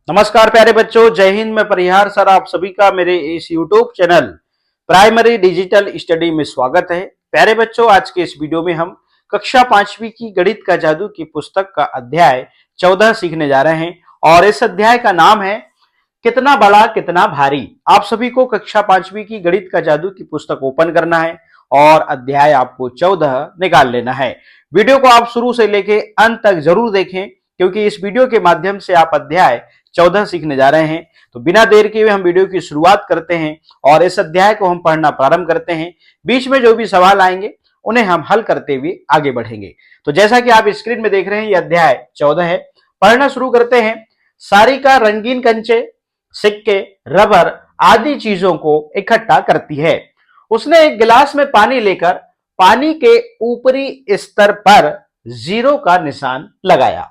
नमस्कार प्यारे बच्चों, जय हिंद। मैं परिहार सर आप सभी का मेरे इस YouTube channel primary digital study में स्वागत है। प्यारे बच्चों, आज के इस वीडियो में हम कक्षा 5वीं की गणित का जादू की पुस्तक का अध्याय 14 सीखने जा रहे हैं और इस अध्याय का नाम है कितना बड़ा कितना भारी। आप सभी को कक्षा 5वीं की गणित का जादू की पुस्तक ओपन करना है और अध्याय आपको 14 निकाल लेना है। वीडियो को आप शुरू से लेके अंत तक जरूर देखें क्योंकि इस वीडियो के माध्यम से आप अध्याय 14 सीखने जा रहे हैं। तो बिना देर किए हुए हम वीडियो की शुरुआत करते हैं और इस अध्याय को हम पढ़ना प्रारंभ करते हैं। बीच में जो भी सवाल आएंगे उन्हें हम हल करते हुए आगे बढ़ेंगे। तो जैसा कि आप स्क्रीन में देख रहे हैं, यह अध्याय 14 है। पढ़ना शुरू करते हैं। सारिका रंगीन कंचे, सिक्के, रबर आदि चीजों को इकट्ठा करती है। उसने एक गिलास में पानी लेकर पानी के ऊपरी स्तर पर 0 का निशान लगाया।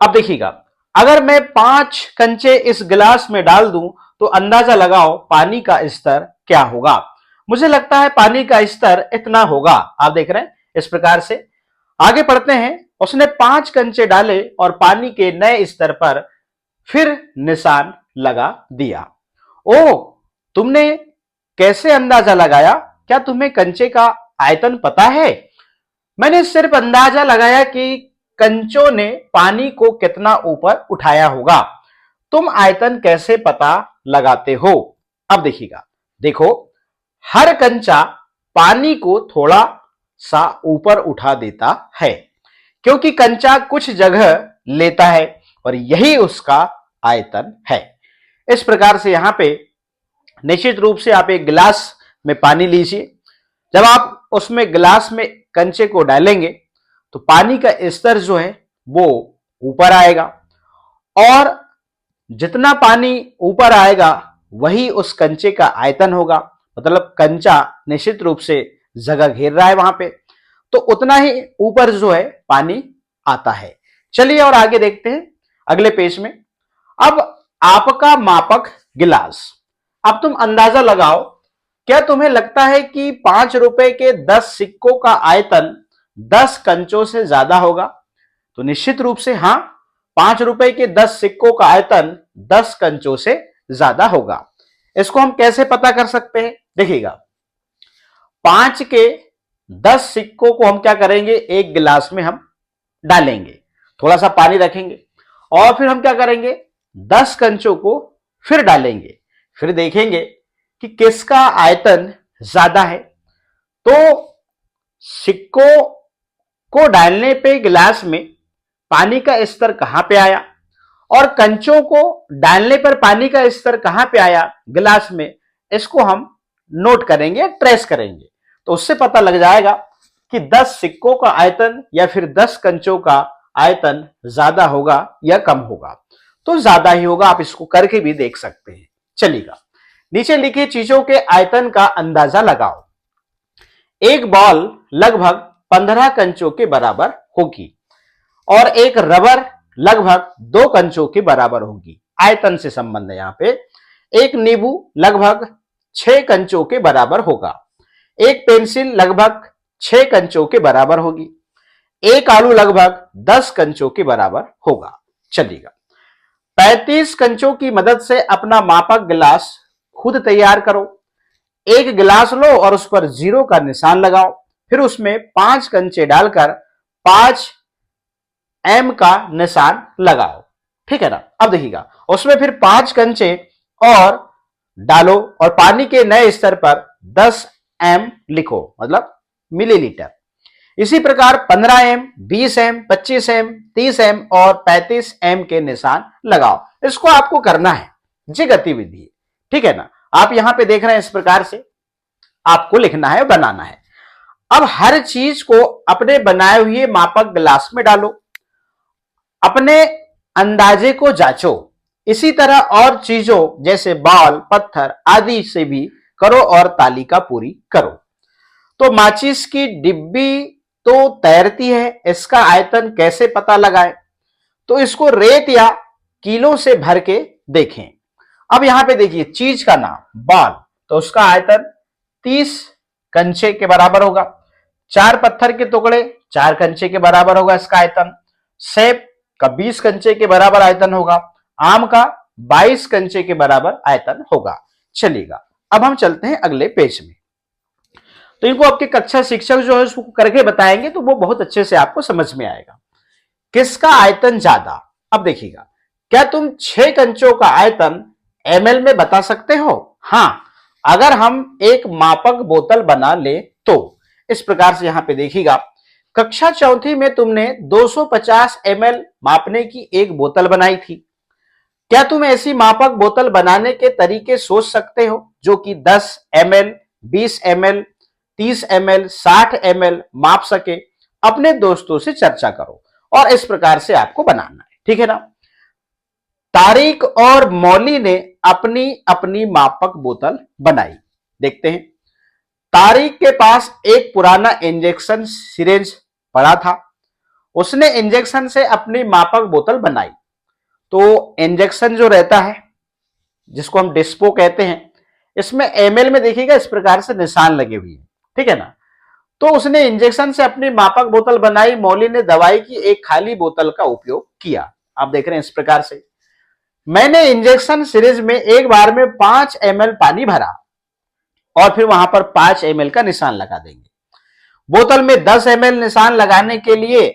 अब देखिएगा, अगर मैं 5 कंचे इस गिलास में डाल दूं तो अंदाजा लगाओ पानी का स्तर क्या होगा। मुझे लगता है पानी का स्तर इतना होगा। आप देख रहे हैं इस प्रकार से। आगे पढ़ते हैं। उसने 5 कंचे डाले और पानी के नए स्तर पर फिर निशान लगा दिया। ओ, तुमने कैसे अंदाजा लगाया? क्या तुम्हें कंचे का आयतन पता है? मैंने सिर्फ अंदाजा लगाया कि कंचों ने पानी को कितना ऊपर उठाया होगा। तुम आयतन कैसे पता लगाते हो? अब देखिएगा, देखो, हर कंचा पानी को थोड़ा सा ऊपर उठा देता है क्योंकि कंचा कुछ जगह लेता है और यही उसका आयतन है। इस प्रकार से यहां पे निश्चित रूप से आप एक गिलास में पानी लीजिए। जब आप उसमें गिलास में कंचे को डालेंगे तो पानी का स्तर जो है वो ऊपर आएगा और जितना पानी ऊपर आएगा वही उस कंचे का आयतन होगा। मतलब कंचा निश्चित रूप से जगह घेर रहा है वहां पे, तो उतना ही ऊपर जो है पानी आता है। चलिए और आगे देखते हैं अगले पेज में। अब आपका मापक गिलास। अब तुम अंदाजा लगाओ, क्या तुम्हें लगता है कि 5 रुपए के 10 सिक्कों का आयतन 10 कंचों से ज्यादा होगा? तो निश्चित रूप से हां, 5 रुपए के 10 सिक्कों का आयतन 10 कंचों से ज्यादा होगा। इसको हम कैसे पता कर सकते हैं? देखिएगा, 5 के 10 सिक्कों को हम क्या करेंगे, एक गिलास में हम डालेंगे, थोड़ा सा पानी रखेंगे और फिर हम क्या करेंगे, 10 कंचों को फिर डालेंगे। फिर देखेंगे कि किसका आयतन ज्यादा है। तो सिक्कों को डालने पे गिलास में पानी का स्तर कहां पे आया और कंचों को डालने पर पानी का स्तर कहां पे आया गिलास में, इसको हम नोट करेंगे, ट्रेस करेंगे। तो उससे पता लग जाएगा कि 10 सिक्कों का आयतन या फिर 10 कंचों का आयतन ज्यादा होगा या कम होगा। तो ज्यादा ही होगा। आप इसको करके भी देख सकते हैं। चलिएगा, नीचे लिखी चीजों के आयतन का अंदाजा लगाओ। एक बॉल लगभग 15 कंचों के बराबर होगी और एक रबर लगभग 2 कंचों के बराबर होगी। आयतन से संबंध है यहां पे। एक नींबू लगभग 6 कंचों के बराबर होगा। एक पेंसिल लगभग 6 कंचों के बराबर होगी। एक आलू लगभग 10 कंचों के बराबर होगा। चलिएगा, 35 कंचों की मदद से अपना मापक गिलास खुद तैयार करो। एक गिलास लो और उस पर 0 का निशान लगाओ। फिर उसमें 5 कंचे डालकर 5 एम का निशान लगाओ। ठीक है ना? अब देखिएगा, उसमें फिर 5 कंचे और डालो और पानी के नए स्तर पर 10 एम लिखो, मतलब मिलीलीटर। इसी प्रकार 15 एम, 20 एम, 25 एम, 30 एम और 35 एम के निशान लगाओ। इसको आपको करना है, ये गतिविधि। ठीक है ना? आप यहां पे देख रहे हैं, इस प्रकार से आपको लिखना है, बनाना है। अब हर चीज को अपने बनाए हुए मापक गिलास में डालो, अपने अंदाजे को जांचो। इसी तरह और चीजों जैसे बॉल, पत्थर आदि से भी करो और तालिका पूरी करो। तो माचिस की डिब्बी तो तैरती है, इसका आयतन कैसे पता लगाएं? तो इसको रेत या किलो से भर के देखें। अब यहां पे देखिए, चीज का नाम बॉल, तो उसका आयतन 30 कंचे के बराबर होगा। 4 पत्थर के टुकड़े 4 कंचे के बराबर होगा इसका आयतन। सेब का 20 कंचे के बराबर आयतन होगा। आम का 22 कंचे के बराबर आयतन होगा। चलिएगा, अब हम चलते हैं अगले पेज में। तो इनको आपके कक्षा शिक्षक जो है उसको करके बताएंगे तो वो बहुत अच्छे से आपको समझ में आएगा। किसका आयतन ज्यादा? अब देखिएगा, क्या तुम 6 कंचों का आयतन ml में बता सकते हो? हां, अगर हम एक मापक बोतल बना ले तो इस प्रकार से यहां पे देखिएगा, कक्षा चौथी में तुमने 250 ml मापने की एक बोतल बनाई थी। क्या तुम ऐसी मापक बोतल बनाने के तरीके सोच सकते हो जो कि 10 ml, 20 ml, 30 ml, 60 ml माप सके? अपने दोस्तों से चर्चा करो और इस प्रकार से आपको बनाना है, ठीक है ना। तारिक और मौली ने अपनी अपनी मापक बोतल बनाई। देखते हैं, तारिक के पास एक पुराना इंजेक्शन सिरिंज पड़ा था। उसने इंजेक्शन से अपनी मापक बोतल बनाई। तो इंजेक्शन जो रहता है जिसको हम डिस्पो कहते हैं, इसमें एमएल में देखिएगा इस प्रकार से निशान लगे हुए हैं, ठीक है ना। तो उसने इंजेक्शन से अपनी मापक बोतल बनाई। मौली ने दवाई की एक खाली बोतल का उपयोग किया। आप देख रहे हैं इस प्रकार से, मैंने इंजेक्शन सीरीज में एक बार में 5 ml पानी भरा और फिर वहां पर 5 ml का निशान लगा देंगे। बोतल में 10 ml निशान लगाने के लिए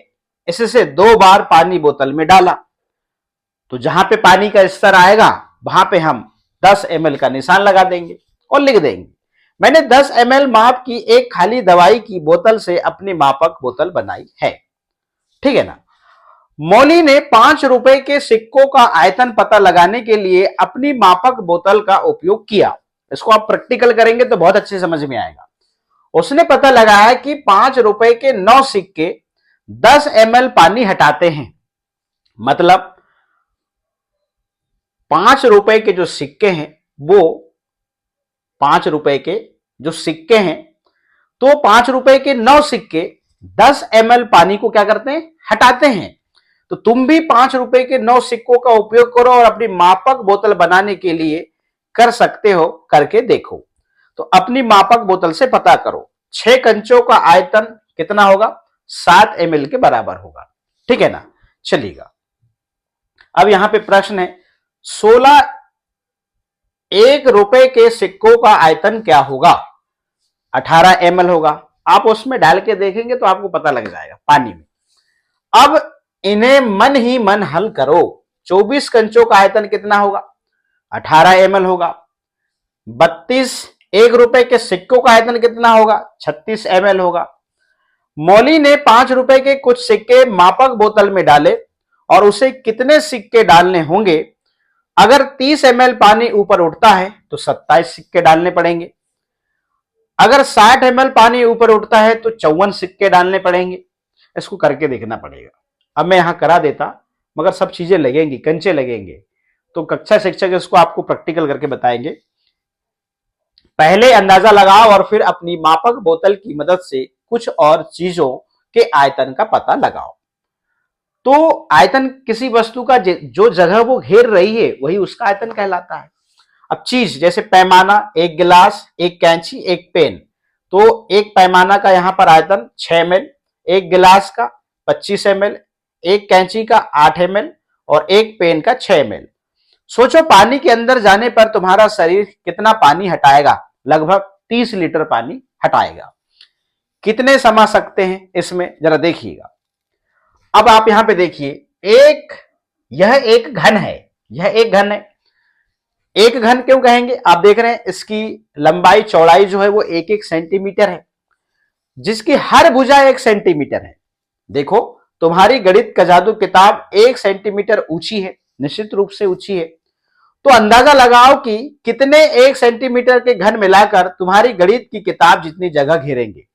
इससे 2 बार पानी बोतल में डाला। तो जहां पे पानी का स्तर आएगा वहां पे हम 10 ml का निशान लगा देंगे और लिख देंगे, मैंने 10 ml माप की एक खाली दवाई की बोतल से अपनी मापक बोतल बनाई है, ठीक है ना। मौली ने 5 रुपए के सिक्कों का आयतन पता लगाने के लिए अपनी मापक बोतल का उपयोग किया। इसको आप प्रैक्टिकल करेंगे तो बहुत अच्छे समझ में आएगा। उसने पता लगाया कि 5 रुपए के 9 सिक्के 10 ml पानी हटाते हैं। मतलब 5 रुपए के जो सिक्के हैं वो 5 रुपए के जो सिक्के हैं, तो 5 रुपए के 9 सिक्के 10 ml पानी को क्या करते हैं? हटाते हैं। तो तुम भी 5 रुपए के 9 सिक्कों का उपयोग करो और अपनी मापक बोतल बनाने के लिए कर सकते हो, करके देखो। तो अपनी मापक बोतल से पता करो 6 कंचों का आयतन कितना होगा? 7 ml के बराबर होगा, ठीक है ना। चलिएगा, अब यहां पे प्रश्न है, 16 1 रुपए के सिक्कों का आयतन क्या होगा? 18 ml होगा। आप उसमें डाल के देखेंगे तो आपको पता लग जाएगा पानी में। अब इन्हें मन ही मन हल करो। 24 कंचों का आयतन कितना होगा? 18 ml होगा। 32 1 रुपए के सिक्कों का आयतन कितना होगा? 36 ml होगा। मौली ने 5 रुपए के कुछ सिक्के मापक बोतल में डाले और उसे कितने सिक्के डालने होंगे? अगर 30 ml पानी ऊपर उठता है तो 27 सिक्के डालने पड़ेंगे। अगर 60 ml पानी ऊपर उठता है तो 54 सिक्के डालने पड़ेंगे। इसको करके देखना पड़ेगा। अब मैं यहां करा देता, मगर सब चीजें लगेंगी, कंचे लगेंगे, तो कक्षा शिक्षक इसको आपको प्रैक्टिकल करके बताएंगे। पहले अंदाजा लगाओ और फिर अपनी मापक बोतल की मदद से कुछ और चीजों के आयतन का पता लगाओ। तो आयतन किसी वस्तु का जो जगह वो घेर रही है वही उसका आयतन कहलाता है। अब चीज जैसे पैमाना, एक गिलास, एक कैंची, एक पेन, तो एक पैमाना का यहां पर आयतन 6 ml, एक गिलास का 25 ml, एक कैंची का 8 ml और एक पेन का 6 ml। सोचो पानी के अंदर जाने पर तुम्हारा शरीर कितना पानी हटाएगा? लगभग 30 लीटर पानी हटाएगा। कितने समा सकते हैं इसमें, जरा देखिएगा। अब आप यहां पे देखिए, यह एक घन है, यह एक घन है। एक घन क्यों कहेंगे? आप देख रहे हैं इसकी लंबाई चौड़ाई जो है वो 1-1 सेंटीमीटर है, जिसकी हर भुजा 1 सेंटीमीटर है। देखो, तुम्हारी गणित का जादू किताब 1 सेंटीमीटर ऊंची है, निश्चित रूप से ऊंची है। तो अंदाजा लगाओ कि कितने 1 सेंटीमीटर के घन मिलाकर तुम्हारी गणित की किताब जितनी जगह घेरेंगे।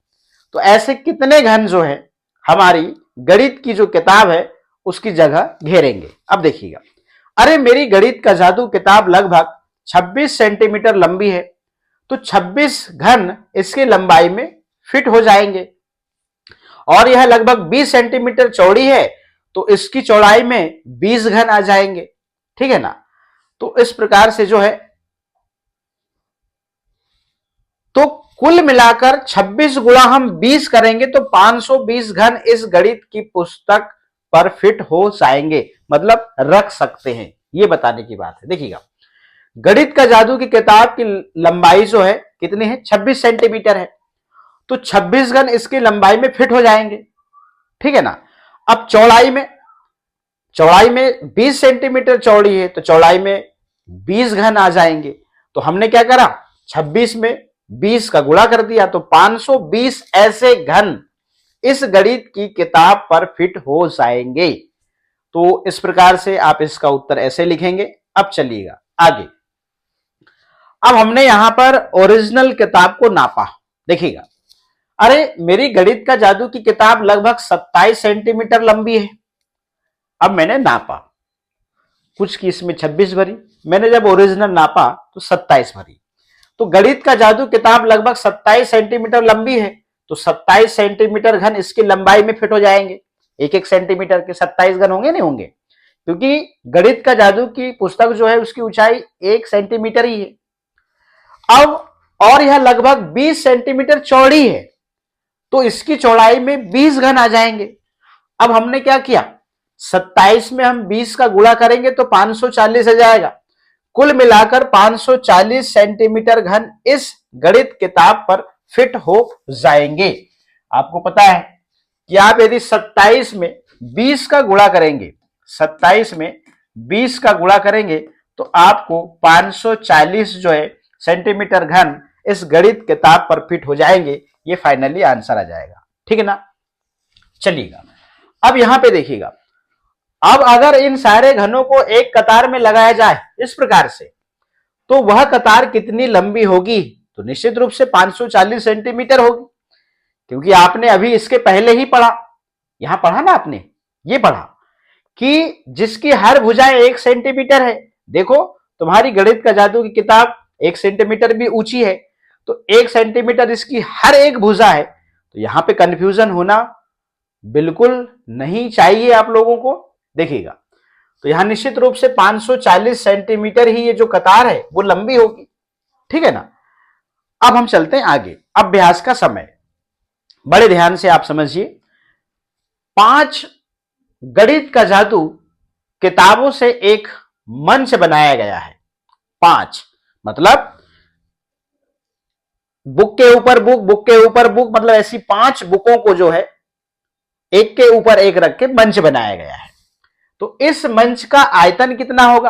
तो ऐसे कितने घन जो है हमारी गणित की जो किताब है उसकी जगह घेरेंगे। अब देखिएगा, अरे मेरी गणित का जादू किताब लगभग 26 सेंटीमीटर लंबी है, तो 26 घन इसकी लंबाई में फिट हो जाएंगे। और यह लगभग 20 सेंटीमीटर चौड़ी है, तो इसकी चौड़ाई में 20 घन आ जाएंगे, ठीक है ना। तो इस प्रकार से जो है, तो कुल मिलाकर 26 गुणा हम 20 करेंगे तो 520 घन इस गणित की पुस्तक पर फिट हो जाएंगे, मतलब रख सकते हैं। ये बताने की बात है। देखिएगा, गणित का जादू की किताब की लंबाई जो है कितनी है, 26 सेंटीमीटर है। तो 26 घन इसकी लंबाई में फिट हो जाएंगे, ठीक है ना। अब चौड़ाई में 20 सेंटीमीटर चौड़ी है, तो चौड़ाई में 20 घन आ जाएंगे। तो हमने क्या करा, 26 में 20 का गुणा कर दिया, तो 520 ऐसे घन इस गणित की किताब पर फिट हो जाएंगे। तो इस प्रकार से आप इसका उत्तर ऐसे लिखेंगे। अब चलिएगा आगे। अब हमने यहां पर ओरिजिनल किताब को नापा। देखिएगा, अरे मेरी गणित का जादू की किताब लगभग 27 सेंटीमीटर लंबी है। अब मैंने नापा, कुछ की इसमें 26 भरी, मैंने जब ओरिजिनल नापा तो 27 भरी। तो गणित का जादू किताब लगभग 27 सेंटीमीटर लंबी है, तो 27 सेंटीमीटर घन इसकी लंबाई में फिट हो जाएंगे। एक एक सेंटीमीटर के 27 घन होंगे, नहीं होंगे, क्योंकि गणित का जादू की पुस्तक जो है उसकी ऊंचाई 1 सेंटीमीटर ही है। अब और यह लगभग 20 सेंटीमीटर चौड़ी है, तो इसकी चौड़ाई में 20 घन आ जाएंगे। अब हमने क्या किया, 27 में हम 20 का गुणा करेंगे तो 540 आ जाएगा। कुल मिलाकर 540 सेंटीमीटर घन इस गणित किताब पर फिट हो जाएंगे। आपको पता है कि आप यदि 27 में 20 का गुणा करेंगे, 27 में 20 का गुणा करेंगे तो आपको 540 जो है सेंटीमीटर घन इस गणित किताब पर फिट हो जाएंगे। ये फाइनली आंसर आ जाएगा, ठीक है ना। चलिएगा, अब यहां पे देखिएगा, अब अगर इन सारे घनों को एक कतार में लगाया जाए इस प्रकार से, तो वह कतार कितनी लंबी होगी, तो निश्चित रूप से 540 सेंटीमीटर होगी, क्योंकि आपने अभी इसके पहले ही पढ़ा, यहां पढ़ा ना आपने, ये पढ़ा कि जिसकी हर भुजाएं 1 सेंटीमीटर है। देखो, तुम्हारी गणित का जादू की किताब 1 सेंटीमीटर भी ऊंची है, तो 1 सेंटीमीटर इसकी हर एक भुजा है। तो यहां पे कंफ्यूजन होना बिल्कुल नहीं चाहिए आप लोगों को। देखिएगा, तो यहां निश्चित रूप से 540 सेंटीमीटर ही ये जो कतार है वो लंबी होगी, ठीक है ना। अब हम चलते हैं आगे। अभ्यास का समय, बड़े ध्यान से आप समझिए। 5 गणित का जादू किताबों से एक मंच बनाया गया है। 5 मतलब बुक के ऊपर बुक, बुक के ऊपर बुक, मतलब ऐसी 5 बुकों को जो है एक के ऊपर एक रख के मंच बनाया गया है। तो इस मंच का आयतन कितना होगा,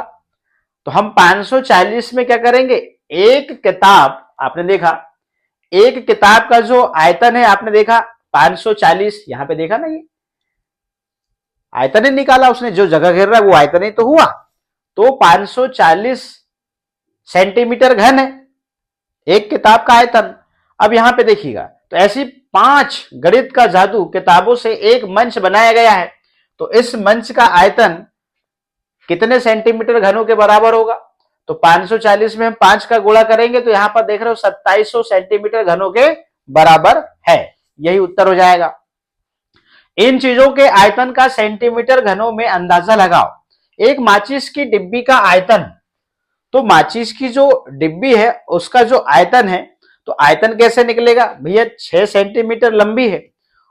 तो हम 540 में क्या करेंगे, एक किताब, आपने देखा एक किताब का जो आयतन है, आपने देखा 540, यहां पे देखा ना, ये आयतन ही निकाला उसने, जो जगह घेर रहा है वो आयतन ही तो हुआ। तो 540 सेंटीमीटर घन है एक किताब का आयतन। अब यहां पे देखिएगा, तो ऐसी 5 गणित का जादू किताबों से एक मंच बनाया गया है, तो इस मंच का आयतन कितने सेंटीमीटर घनों के बराबर होगा, तो 540 में हम 5 का गुणा करेंगे तो यहां पर देख रहे हो 2700 सेंटीमीटर घनों के बराबर है। यही उत्तर हो जाएगा। इन चीजों के आयतन का सेंटीमीटर घनों में अंदाजा लगाओ। एक माचिस की डिब्बी का आयतन, तो माचिस की जो डिब्बी है उसका जो आयतन है, तो आयतन कैसे निकलेगा भैया, 6 सेंटीमीटर लंबी है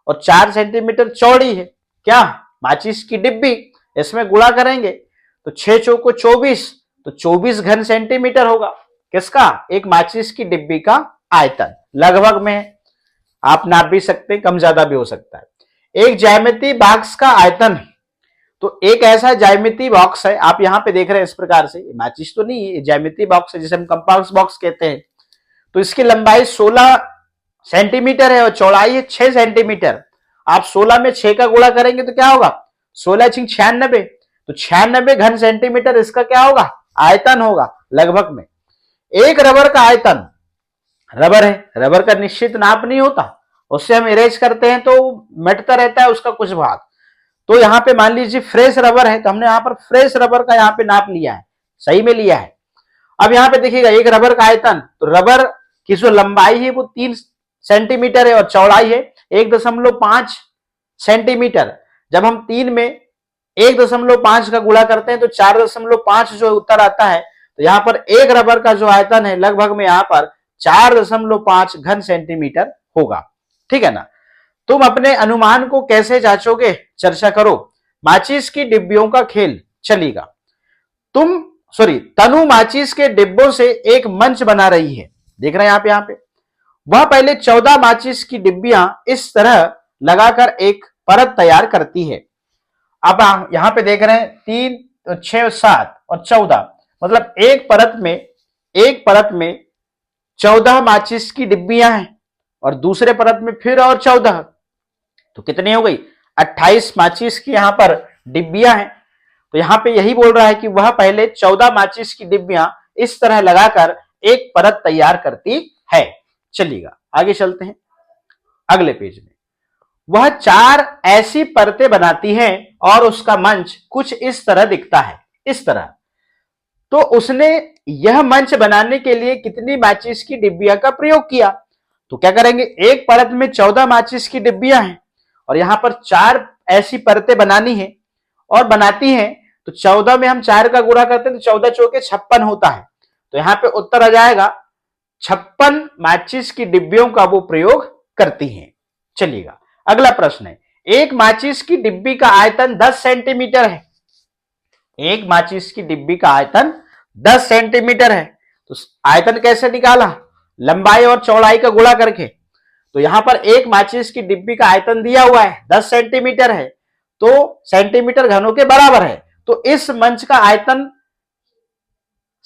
और 4 सेंटीमीटर चौड़ी है, क्या माचिस की डिब्बी, इसमें गुणा करेंगे तो 6 चौको 24, तो 24 घन सेंटीमीटर होगा। किसका, एक माचिस की डिब्बी का आयतन। लगभग में आप नाप भी सकते हैं, कम ज्यादा भी हो सकता है। एक ज्यामिति बॉक्स का आयतन, तो एक ऐसा ज्यामिति बॉक्स है, आप यहां पे देख रहे हैं इस प्रकार से, माचिस तो नहीं है, ज्यामिति बॉक्स है जिसे हम कंपास बॉक्स कहते हैं। तो इसकी लंबाई 16 सेंटीमीटर है और चौड़ाई है 6 सेंटीमीटर। आप 16 में 6 का गुणा करेंगे तो क्या होगा, 16 × 96, तो 96 घन सेंटीमीटर इसका क्या होगा, आयतन होगा लगभग में। एक रबर का आयतन, रबर है, रबर का निश्चित नाप नहीं होता, उससे हम इरेज करते हैं तो मिटता रहता है उसका कुछ भाग। तो यहां पे मान लीजिए फ्रेश रबर है, तो हमने यहां पर फ्रेश रबर का यहां पे नाप लिया है, सही में लिया है। अब यहां पे देखिएगा, एक रबर का आयतन, तो रबर की जो लंबाई है वो 3 सेंटीमीटर है और चौड़ाई है 1.5 सेंटीमीटर। जब हम 3 में 1.5 का गुणा करते हैं तो 4.5 जो उत्तर आता है। तो यहां पर एक रबर का जो आयतन है लगभग में यहां पर 4.5 घन सेंटीमीटर होगा, ठीक है ना। तुम अपने अनुमान को कैसे जांचोगे, चर्चा करो। माचिस की डिब्बियों का खेल चलेगा। तनु माचिस के डिब्बों से एक मंच बना रही है। देख रहे हैं आप यहां पे, वह पहले 14 माचिस की डिब्बियां इस तरह लगाकर एक परत तैयार करती है। अब आप यहां पे देख रहे हैं 3, 6, 7 और 14, मतलब एक परत में 14 माचिस की डिब्बियां हैं और दूसरे परत में फिर और 14, तो कितनी हो गई? 28 माचिस की यहां पर डिब्बियां हैं। तो यहां पे यही बोल रहा है कि वह पहले 14 माचिस की डिब्बियां इस तरह लगाकर एक परत तैयार करती है। चलिएगा आगे चलते हैं अगले पेज में। वह 4 ऐसी परतें बनाती है और उसका मंच कुछ इस तरह दिखता है, इस तरह। तो उसने यह मंच बनाने के लिए कितनी माचिस की डिब्बियां का प्रयोग किया? तो क्या करेंगे, एक परत में 14 माचिस की डिब्बियां हैं और यहां पर 4 ऐसी परतें बनानी है और बनाती हैं। तो 14 में हम 4 का गुणा करते हैं तो 14 चौके 56 होता है। तो यहां पे उत्तर आ जाएगा 56 माचिस की डिब्बियों का वो प्रयोग करती हैं। चलिएगा अगला प्रश्न है, एक माचिस की डिब्बी का आयतन 10 सेंटीमीटर है। एक माचिस की डिब्बी का आयतन 10 सेंटीमीटर है। तो आयतन कैसे निकाला? लंबाई और चौड़ाई का गुणा करके। तो यहां पर एक माचिस की डिब्बी का आयतन दिया हुआ है 10 सेंटीमीटर है, तो सेंटीमीटर घनों के बराबर है। तो इस मंच का आयतन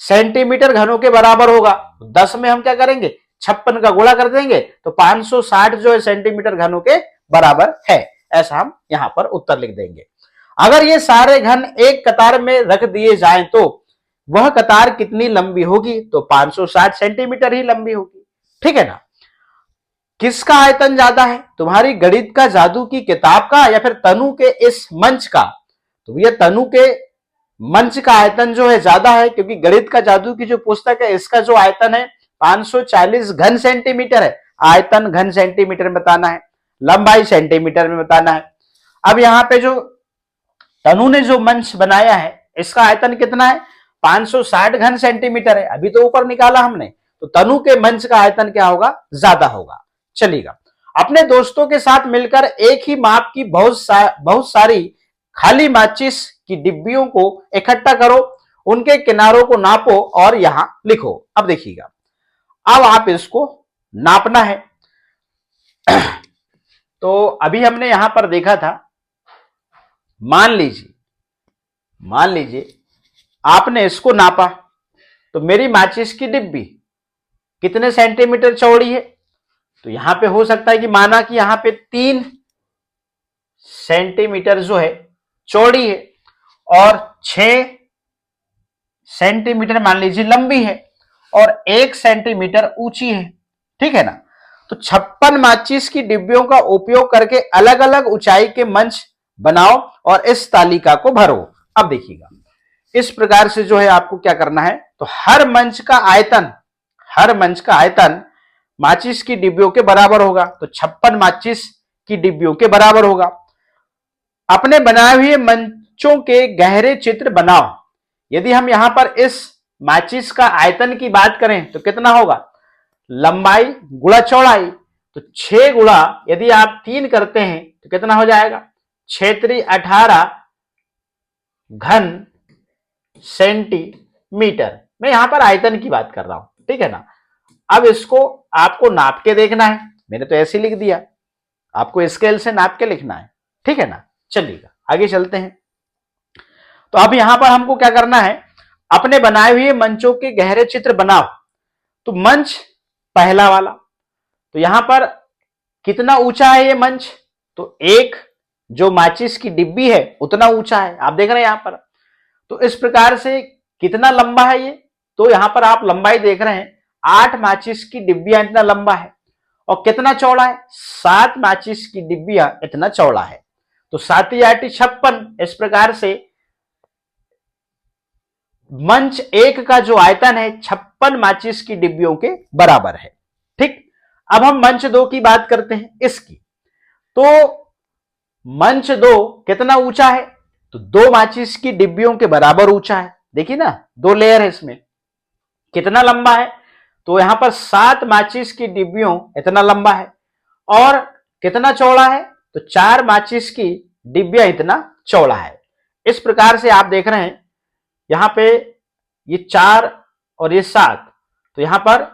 सेंटीमीटर घनों के बराबर होगा। 10 में हम क्या करेंगे, 56 का गुणा कर देंगे तो 560 जो है सेंटीमीटर घनों के बराबर है। ऐसा हम यहां पर उत्तर लिख देंगे। अगर ये सारे घन एक कतार में रख दिए जाएं तो वह कतार कितनी लंबी होगी? तो 560 सेंटीमीटर ही लंबी होगी। ठीक है ना? किसका आयतन ज्यादा है, तुम्हारी गणित का जादू की किताब का या फिर तनु के इस मंच का? तो ये तनु के मंच का आयतन जो है ज्यादा है, क्योंकि गणित का जादू की जो पुस्तक है इसका जो आयतन है 540 घन सेंटीमीटर है। आयतन घन सेंटीमीटर में बताना है, लंबाई सेंटीमीटर में बताना है। अब यहां पे जो तनु ने जो मंच बनाया है इसका आयतन कितना है? 560 घन सेंटीमीटर है। अभी तो ऊपर निकाला हमने, तो तनु के मंच का आयतन क्या होगा? ज्यादा होगा। चलिएगा, अपने दोस्तों के साथ मिलकर एक ही माप की बहुत सारी खाली माचिस की डिब्बियों को इकट्ठा करो, उनके किनारों को नापो और यहां लिखो। अब देखिएगा, अब आप इसको नापना है। तो अभी हमने यहां पर देखा था, मान लीजिए आपने इसको नापा, तो मेरी माचिस की डिब्बी कितने सेंटीमीटर चौड़ी है? तो यहां पे हो सकता है कि माना कि यहां पे 3 सेंटीमीटर जो है चौड़ी है और 6 सेंटीमीटर मान लीजिए लंबी है और 1 सेंटीमीटर ऊंची है। ठीक है ना? तो 56 माचिस की डिब्बियों का उपयोग करके अलग अलग ऊंचाई के मंच बनाओ और इस तालिका को भरो। अब देखिएगा, इस प्रकार से जो है आपको क्या करना है, तो हर मंच का आयतन माचिस की डिब्बियों के बराबर होगा। तो 56 माचिस की डिब्बियों के बराबर होगा। अपने बनाए हुए मंचों के गहरे चित्र बनाओ। यदि हम यहां पर इस माचिस का आयतन की बात करें तो कितना होगा? लंबाई गुणा चौड़ाई, तो 6 गुणा यदि आप 3 करते हैं तो कितना हो जाएगा? 6×3 = 18 घन सेंटीमीटर। मैं यहां पर आयतन की बात कर रहा हूं। ठीक है ना? अब इसको आपको नाप के देखना है। मैंने तो ऐसे लिख दिया, आपको स्केल से नाप के लिखना है। ठीक है ना? चलिएगा आगे चलते हैं। तो अब यहां पर हमको क्या करना है, अपने बनाए हुए मंचों के गहरे चित्र बनाओ। तो मंच पहला वाला, तो यहां पर कितना ऊंचा है ये मंच? तो एक जो माचिस की डिब्बी है उतना ऊंचा है, आप देख रहे हैं यहां पर। तो इस प्रकार से कितना लंबा है ये? तो यहां पर आप लंबाई देख रहे हैं, 8 माचिस की डिब्बियां इतना लंबा है। और कितना चौड़ा है? 7 माचिस की डिब्बियां इतना चौड़ा है। तो 7 × 8 = 56। इस प्रकार से मंच एक का जो आयतन है 56 माचिस की डिब्बियों के बराबर है। ठीक, अब हम मंच 2 की बात करते हैं इसकी। तो मंच 2 कितना ऊंचा है? तो 2 माचिस की डिब्बियों के बराबर ऊंचा है। देखिए ना, 2 लेयर है इसमें। कितना लंबा है? तो यहां पर 7 माचिस की डिब्बियों इतना लंबा है। और कितना चौड़ा है? तो 4 माचिस की डिब्बियां इतना चौड़ा है। इस प्रकार से आप देख रहे हैं, यहां पे ये 4 और ये 7, तो यहां पर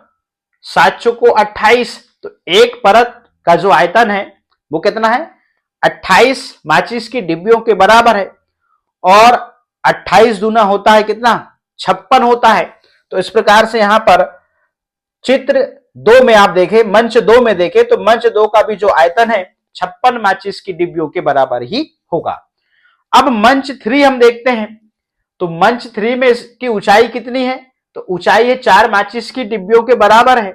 7 चौको 28, तो एक परत का जो आयतन है वो कितना है, 28 माचिस की डिब्बियों के बराबर है। और 28 दूना होता है कितना, 56 होता है। तो इस प्रकार से यहां पर चित्र 2 में आप देखें, मंच 2 में देखें, तो मंच 2 का भी जो आयतन है 56 माचिस की डिब्बियों के बराबर ही होगा। अब मंच 3 हम देखते हैं, तो मंच 3 में इसकी ऊंचाई कितनी है, तो ऊंचाई है 4 माचिस की डिब्बियों के बराबर है।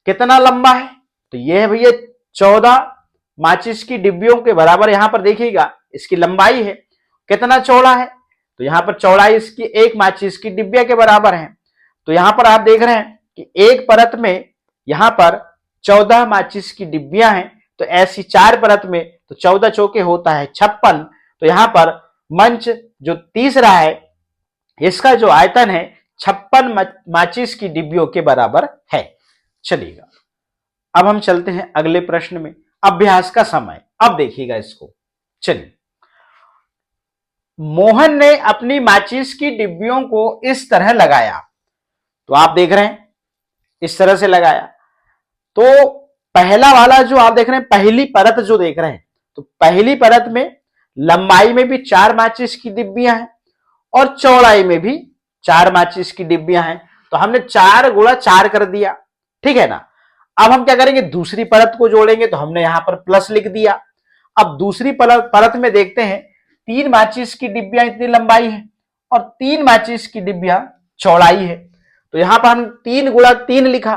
कितना लंबा है, तो यह है भैया 14 माचिस की डिब्बियों के बराबर। यहां पर देखिएगा इसकी लंबाई है। कितना चौड़ा है, तो यहां पर चौड़ाई इसकी 1 माचिस की डिब्बिया के बराबर है। तो यहां पर आप देख रहे हैं कि एक परत में यहां पर 14 माचिस की डिब्बियां हैं, तो ऐसी 4 परत में तो 14 चौके होता है 56। तो यहां पर मंच जो तीसरा है इसका जो आयतन है 56 माचिस की डिब्बियों के बराबर है। चलिएगा अब हम चलते हैं अगले प्रश्न में, अभ्यास का समय। अब देखिएगा इसको। चलिए, मोहन ने अपनी माचिस की डिब्बियों को इस तरह लगाया, तो आप देख रहे हैं इस तरह से लगाया। तो पहला वाला जो आप देख रहे हैं, पहली परत जो देख रहे हैं, तो पहली परत में लंबाई में भी 4 माचिस की डिब्बियां हैं और चौड़ाई में भी 4 माचिस की डिब्बियां हैं। तो हमने 4 गुणा 4 कर दिया, ठीक है ना। अब हम क्या करेंगे, दूसरी परत को जोड़ेंगे, तो हमने यहां पर प्लस लिख दिया। अब दूसरी परत में देखते हैं, 3 माचिस की डिब्बियां इतनी लंबाई है और 3 माचिस की डिब्बियां चौड़ाई है। तो यहां पर हम 3 गुणा 3 लिखा।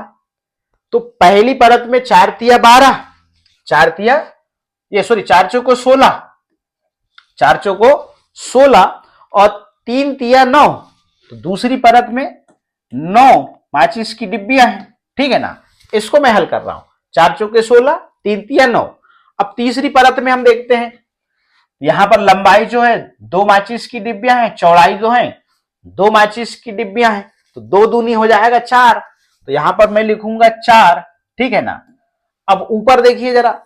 तो पहली परत में 4 तिया 12, 4 तिया ये सॉरी 4 चौको 16, 4 चौको 16 और 3 तिया 9। तो दूसरी परत में 9 माचिस की डिब्बियां हैं, ठीक है ना। इसको मैं हल कर रहा हूं, 4 चौके 16, 3 तिया 9। अब तीसरी परत में हम देखते हैं, यहां पर लंबाई जो है 2 माचिस की डिब्बियां हैं, चौड़ाई जो है 2 माचिस की डिब्बियां हैं, तो 2 दूनी हो जाएगा 4। तो यहां पर मैं लिखूंगा 4, ठीक है ना। अब ऊपर देखिए जरा,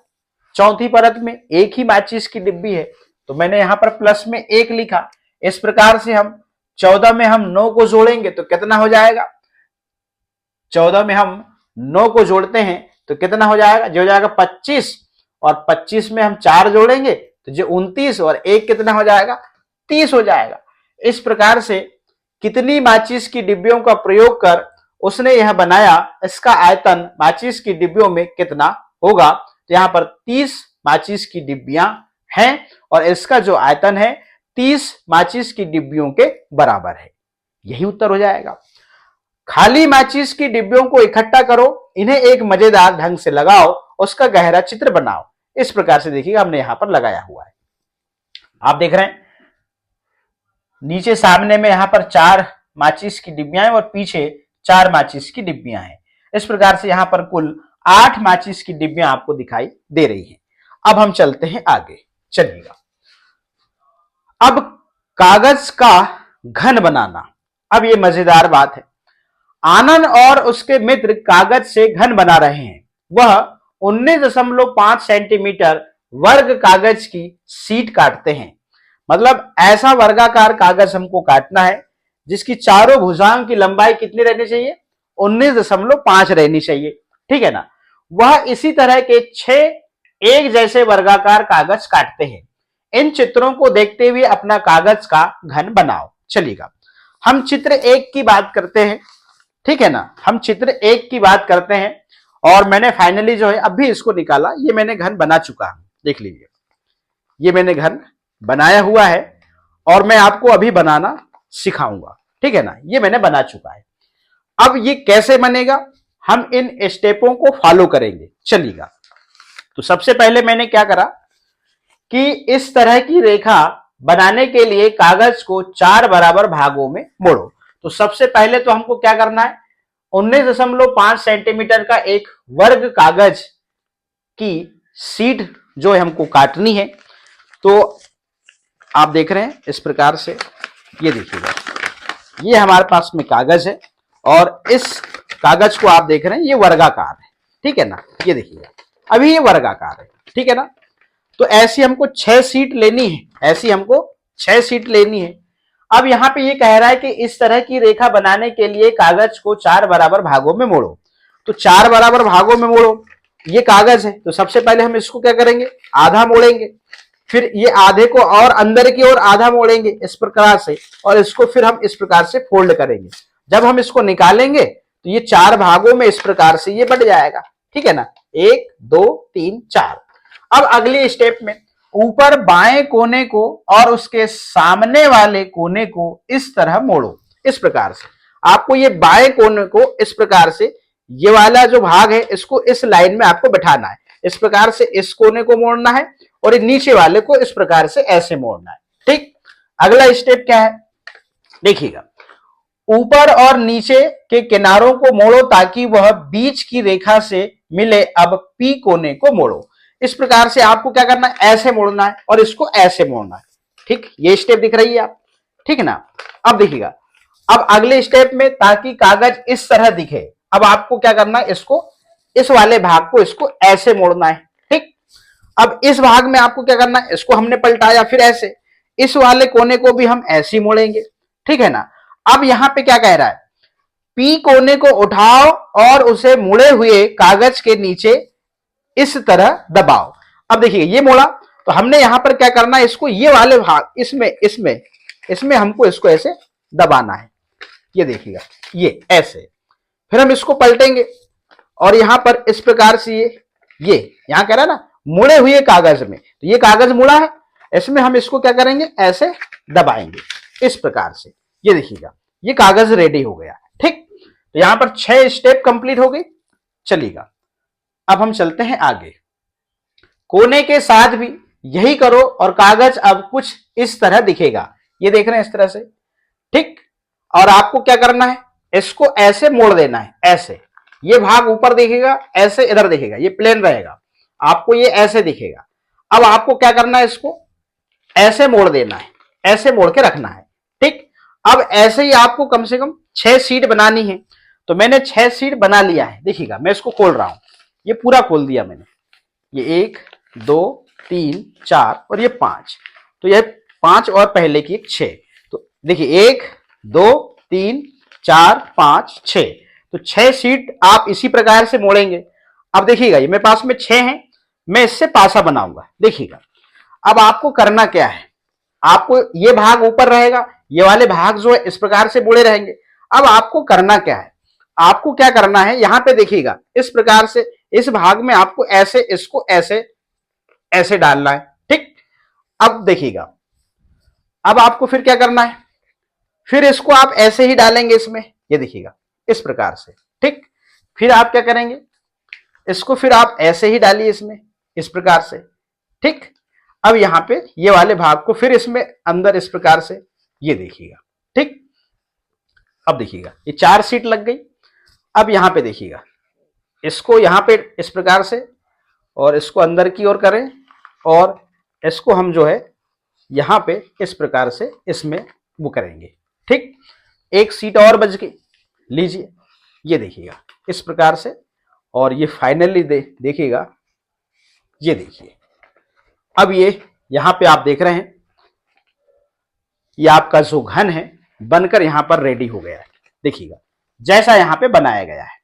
चौथी परत में एक ही माचिस की डिब्बी है, तो मैंने यहां पर प्लस में 1 लिखा। इस प्रकार से हम 14 में हम 9 को जोड़ेंगे तो कितना हो जाएगा, 14 में हम 9 को जोड़ते हैं तो कितना हो जाएगा, जो हो जाएगा 25, और 25 में हम 4 जोड़ेंगे तो जो 29 और 1 कितना हो जाएगा, 30 हो जाएगा। इस प्रकार से कितनी माचिस की डिब्बियों का प्रयोग कर उसने यह बनाया, इसका आयतन माचिस की डिब्बियों में कितना होगा। तो यहां पर 30 माचिस की डिब्बियां हैं और इसका जो आयतन है 30 माचिस की डिब्बियों के बराबर है। यही उत्तर हो जाएगा। खाली माचिस की डिब्बियों को इकट्ठा करो, इन्हें एक मजेदार ढंग से लगाओ, उसका गहरा चित्र बनाओ। इस प्रकार से देखिएगा हमने यहां पर लगाया हुआ है। आप देख रहे हैं नीचे सामने में यहां पर 4 माचिस की डिब्बियां हैं और पीछे 4 माचिस की डिब्बियां हैं। इस प्रकार से यहां पर कुल 8 माचिस की डिब्बियां आपको दिखाई दे रही हैं। अब हम चलते हैं आगे, चलिएगा। अब कागज का घन बनाना। अब ये मजेदार बात है। आनंद और उसके मित्र कागज से घन बना रहे हैं। वह 19.5 सेंटीमीटर वर्ग कागज की सीट काटते हैं। मतलब ऐसा वर्गाकार कागज हमको काटना है जिसकी चारों भुजाओं की लंबाई कितनी रहनी चाहिए, 19.5 रहनी चाहिए, ठीक है ना। वह इसी तरह के 6 एक जैसे वर्गाकार कागज काटते हैं। इन चित्रों को देखते हुए अपना कागज का घन बनाओ। चलिएगा हम चित्र 1 की बात करते हैं, ठीक है ना। हम चित्र 1 की बात करते हैं और मैंने फाइनली जो है अभी इसको निकाला। ये मैंने घन बना चुका हूं, देख लीजिए ये मैंने घन बनाया हुआ है और मैं आपको अभी बनाना सिखाऊंगा, ठीक है ना। ये मैंने बना चुका है। अब ये कैसे बनेगा, हम इन स्टेपों को फॉलो करेंगे। चलिएगा तो सबसे पहले मैंने क्या करा कि इस तरह की रेखा बनाने के लिए कागज को 4 बराबर भागों में मोड़ो। तो सबसे पहले तो हमको क्या करना है, 19.5 सेंटीमीटर का एक वर्ग कागज की सीट जो है हमको काटनी है। तो आप देख रहे हैं इस प्रकार से, ये देखिएगा ये हमारे पास में कागज है और इस कागज को आप देख रहे हैं ये वर्गाकार है, ठीक है ना। ये देखिएगा अभी ये वर्गाकार है, ठीक है ना। तो ऐसी हमको 6 सीट लेनी है, ऐसी हमको 6 सीट लेनी है। अब यहाँ पे ये कह रहा है कि इस तरह की रेखा बनाने के लिए कागज को 4 बराबर भागों में मोड़ो। तो 4 बराबर भागों में मोड़ो, ये कागज है तो सबसे पहले हम इसको क्या करेंगे, आधा मोड़ेंगे, फिर ये आधे को और अंदर की ओर आधा मोड़ेंगे इस प्रकार से, और इसको फिर हम इस प्रकार से फोल्ड करेंगे। जब हम इसको निकालेंगे तो ये 4 भागों में इस प्रकार से ये बट जाएगा, ठीक है ना, 1 2 3 4। अब अगली स्टेप में ऊपर बाएं कोने को और उसके सामने वाले कोने को इस तरह मोड़ो, इस प्रकार से। आपको ये बाएं कोने को इस प्रकार से, ये वाला जो भाग है इसको इस लाइन में आपको बैठाना है, इस प्रकार से इस कोने को मोड़ना है और ये नीचे वाले को इस प्रकार से ऐसे मोड़ना है, ठीक। अगला स्टेप क्या है देखिएगा, ऊपर और नीचे के किनारों को मोड़ो ताकि वह बीच की रेखा से मिले। अब पी कोने को मोड़ो, इस प्रकार से आपको क्या करना है, ऐसे मोड़ना है और इसको ऐसे मोड़ना है, ठीक। ये स्टेप दिख रही है आप, ठीक है ना। अब देखिएगा, अब अगले स्टेप में ताकि कागज इस तरह दिखे, अब आपको क्या करना है, इसको इस वाले भाग को इसको ऐसे मोड़ना है, ठीक। अब इस भाग में आपको क्या करना है, इसको हमने पलटाया फिर ऐसे, इस वाले कोने को भी हम ऐसे ही मोड़ेंगे, ठीक है ना। अब यहां पे क्या कह रहा है, पी कोने को उठाओ और उसे मुड़े हुए कागज के नीचे इस तरह दबाओ। अब देखिए ये मोड़ा, तो हमने यहां पर क्या करना है, इसको ये वाले भाग इसमें इसमें इसमें हमको इसको ऐसे दबाना है, ये देखिएगा ये ऐसे, फिर हम इसको पलटेंगे और यहां पर इस प्रकार से ये यहां कह रहा है ना मुड़े हुए कागज में, तो ये कागज मुड़ा है, इसमें हम इसको क्या करेंगे, ऐसे दबाएंगे इस प्रकार से, ये देखिएगा ये कागज रेडी हो गया, ठीक। तो यहां पर 6 स्टेप कंप्लीट हो गई। चलिएगा अब हम चलते हैं आगे, कोने के साथ भी यही करो और कागज अब कुछ इस तरह दिखेगा, ये देख रहे हैं इस तरह से, ठीक। और आपको क्या करना है, इसको ऐसे मोड़ देना है, ऐसे, ये भाग ऊपर दिखेगा, ऐसे इधर दिखेगा, ये प्लेन रहेगा, आपको ये ऐसे दिखेगा। अब आपको क्या करना है, इसको ऐसे मोड़ देना है, ऐसे मोड़ के रखना है, ठीक। अब ऐसे ही आपको कम से कम 6 शीट बनानी है, तो मैंने 6 शीट बना लिया है, देखिएगा मैं इसको खोल रहा हूं, ये पूरा खोल दिया मैंने, ये 1 2 3 4 और ये 5, तो ये 5 और पहले की 6, तो देखिए 1 2 3 4 5 6, तो 6 शीट आप इसी प्रकार से मोड़ेंगे। अब देखिएगा ये मेरे पास में 6 हैं, मैं इससे पासा बनाऊंगा, देखिएगा। अब आपको करना क्या है, आपको ये भाग ऊपर रहेगा, ये वाले भाग जो है इस प्रकार से मुड़े रहेंगे। अब आपको करना क्या है, आपको क्या करना है, यहां पे देखिएगा इस प्रकार से इस भाग में आपको ऐसे इसको ऐसे ऐसे डालना है, ठीक। अब देखिएगा, अब आपको फिर क्या करना है, फिर इसको आप ऐसे ही डालेंगे इसमें, ये देखिएगा इस प्रकार से, ठीक। फिर आप क्या करेंगे, इसको फिर आप ऐसे ही डालिए इसमें इस प्रकार से, ठीक। अब यहां पे ये वाले भाग को फिर इसमें अंदर इस प्रकार से, ये देखिएगा, ठीक। अब देखिएगा ये 4 शीट लग गई। अब यहां पे देखिएगा, इसको यहां पे इस प्रकार से और इसको अंदर की ओर करें और इसको हम जो है यहां पे इस प्रकार से इसमें वो करेंगे, ठीक। एक सीट और बच गई, लीजिए ये देखिएगा इस प्रकार से, और ये फाइनली देखिएगा, ये देखिए अब ये यहां पे आप देख रहे हैं ये आपका जो घन है बनकर यहां पर रेडी हो गया है, देखिएगा जैसा यहां पे बनाया गया है।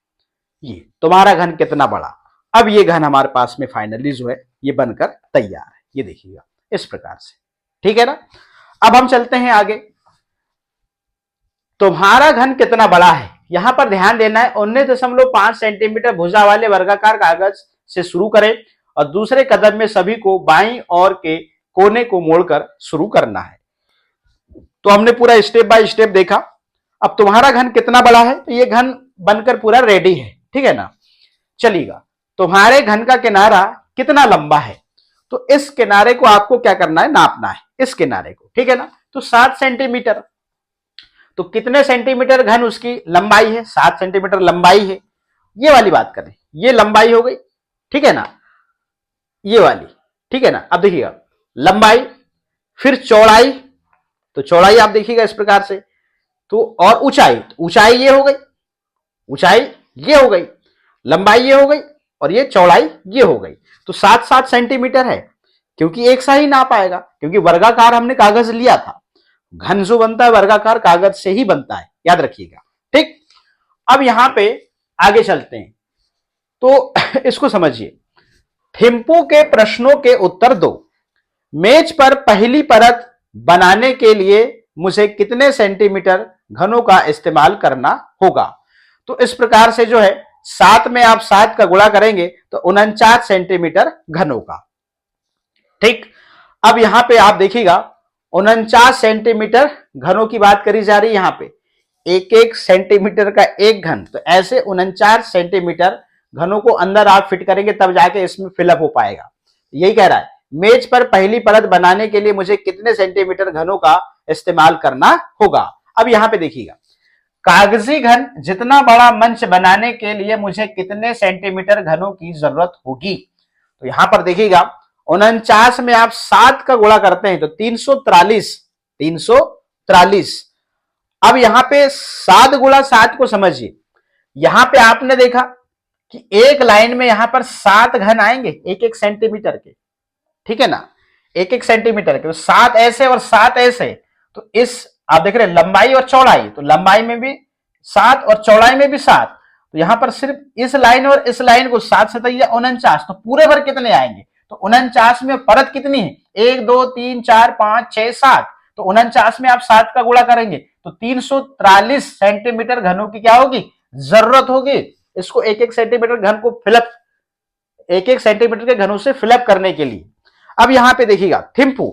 ये तुम्हारा घन कितना बड़ा, अब ये घन हमारे पास में फाइनली जो है ये बनकर तैयार है, ये देखिएगा इस प्रकार से, ठीक है ना। अब हम चलते हैं आगे, तुम्हारा घन कितना बड़ा है, यहां पर ध्यान देना है 19.5 सेंटीमीटर भुजा वाले वर्गाकार कागज से शुरू करें और दूसरे कदम में सभी को बाईं ओर के कोने को मोड़कर शुरू करना है। तो हमने पूरा स्टेप बाय स्टेप देखा। अब तुम्हारा घन कितना बड़ा है, तो ये घन बनकर पूरा रेडी है, ठीक है ना। चलिएगा तुम्हारे घन का किनारा कितना लंबा है, तो इस किनारे को आपको क्या करना है, नापना है इस किनारे को, ठीक है ना। तो 7 सेंटीमीटर, तो कितने सेंटीमीटर घन उसकी लंबाई है, 7 सेंटीमीटर लंबाई है, ये वाली बात करें, ये लंबाई हो गई, ठीक है ना, ये वाली, ठीक है ना। अब देखिएगा लंबाई, फिर चौड़ाई, तो चौड़ाई आप देखिएगा इस प्रकार से, तो और ऊंचाई, तो ऊंचाई ये हो गई, ऊंचाई ये हो गई, लंबाई ये हो गई और ये चौड़ाई ये हो गई। तो 7-7 सेंटीमीटर है, क्योंकि एक सा ही नाप आएगा, क्योंकि वर्गाकार हमने कागज लिया था, घन जो बनता है वर्गाकार कागज से ही बनता है, याद रखिएगा। ठीक, अब यहां पे आगे चलते हैं, तो इसको समझिए। थिम्पू के प्रश्नों के उत्तर दो। मेज पर पहली परत बनाने के लिए मुझे कितने सेंटीमीटर घनों का इस्तेमाल करना होगा? तो इस प्रकार से जो है 7 में आप 7 का गुणा करेंगे तो 49 सेंटीमीटर घनों का। ठीक, अब यहां पे आप देखिएगा 49 सेंटीमीटर घनों की बात करी जा रही है। यहां पे एक एक सेंटीमीटर का एक घन, तो ऐसे 49 सेंटीमीटर घनों को अंदर आप फिट करेंगे तब जाके इसमें फिलअप हो पाएगा। यही कह रहा है, मेज पर पहली परत बनाने के लिए मुझे कितने सेंटीमीटर घनों का इस्तेमाल करना होगा। अब यहां पे देखिएगा, कागजी घन जितना बड़ा मंच बनाने के लिए मुझे कितने सेंटीमीटर घनों की जरूरत होगी। तो यहां पर देखिएगा 49 में आप 7 का गुणा करते हैं तो 343। 343। अब यहां पे 7 गुणा 7 को समझिए। यहां पे आपने देखा कि एक लाइन में यहां पर 7 घन आएंगे एक एक सेंटीमीटर के, ठीक है ना, एक एक सेंटीमीटर के, 7 ऐसे और 7 ऐसे। तो इस आप देख रहे हैं लंबाई और चौड़ाई, तो लंबाई में भी 7 और चौड़ाई में भी 7। तो यहां पर सिर्फ इस लाइन और इस लाइन को 7 से 49, तो पूरे भर कितने आएंगे? तो 49 में परत कितनी है? 1 2 3 4 5 6 7। तो 49 में आप 7 का गुणा करेंगे तो 343 सेंटीमीटर घनों की क्या होगी? जरूरत होगी। इसको एक एक सेंटीमीटर घन को फिलअप, एक एक सेंटीमीटर के घनों से फिलअप करने के लिए। अब यहां पे देखिएगा, थिम्पू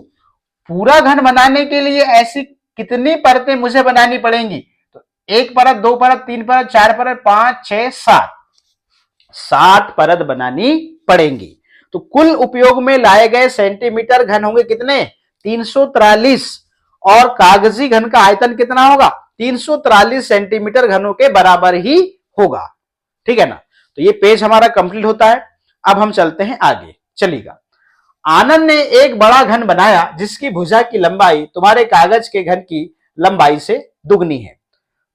पूरा घन बनाने के लिए ऐसी कितनी परतें मुझे बनानी पड़ेंगी? तो एक परत, दो परत, तीन परत, चार परत, 5 6 7, 7 परत बनानी पड़ेंगी। तो कुल उपयोग में लाए गए सेंटीमीटर घन होंगे कितने? 343। और कागजी घन का आयतन कितना होगा? 343 सेंटीमीटर घनों के बराबर ही होगा। ठीक है ना, तो ये पेज हमारा कंप्लीट होता है। अब हम चलते हैं आगे, चलिएगा। आनंद ने एक बड़ा घन बनाया जिसकी भुजा की लंबाई तुम्हारे कागज के घन की लंबाई से दुगनी है।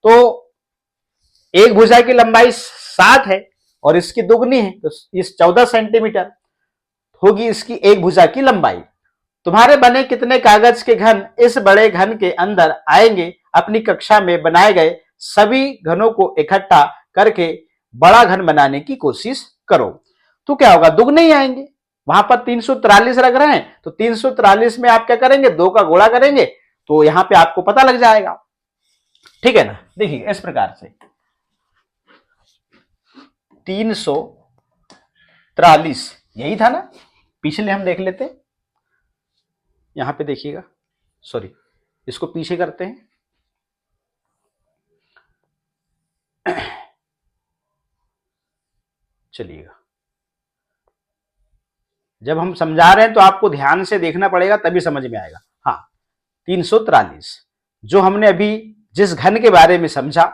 तो एक भुजा की लंबाई 7 है और इसकी दुगनी है, तो इस 14 सेंटीमीटर होगी इसकी एक भुजा की लंबाई। तुम्हारे बने कितने कागज के घन इस बड़े घन के अंदर आएंगे? अपनी कक्षा में बनाए गए सभी घनों को इकट्ठा करके बड़ा घन बनाने की कोशिश करो। तो क्या होगा? दुगने ही आएंगे। वहां पर 343 रख रहे हैं तो 343 में आप क्या करेंगे? 2 का गुणा करेंगे तो यहां पे आपको पता लग जाएगा। ठीक है ना, देखिए इस प्रकार से 343 यही था ना, पिछले हम देख लेते। यहां पे देखिएगा, सॉरी इसको पीछे करते हैं। चलिएगा, जब हम समझा रहे हैं तो आपको ध्यान से देखना पड़ेगा तभी समझ में आएगा। हाँ, 343 जो हमने अभी जिस घन के बारे में समझा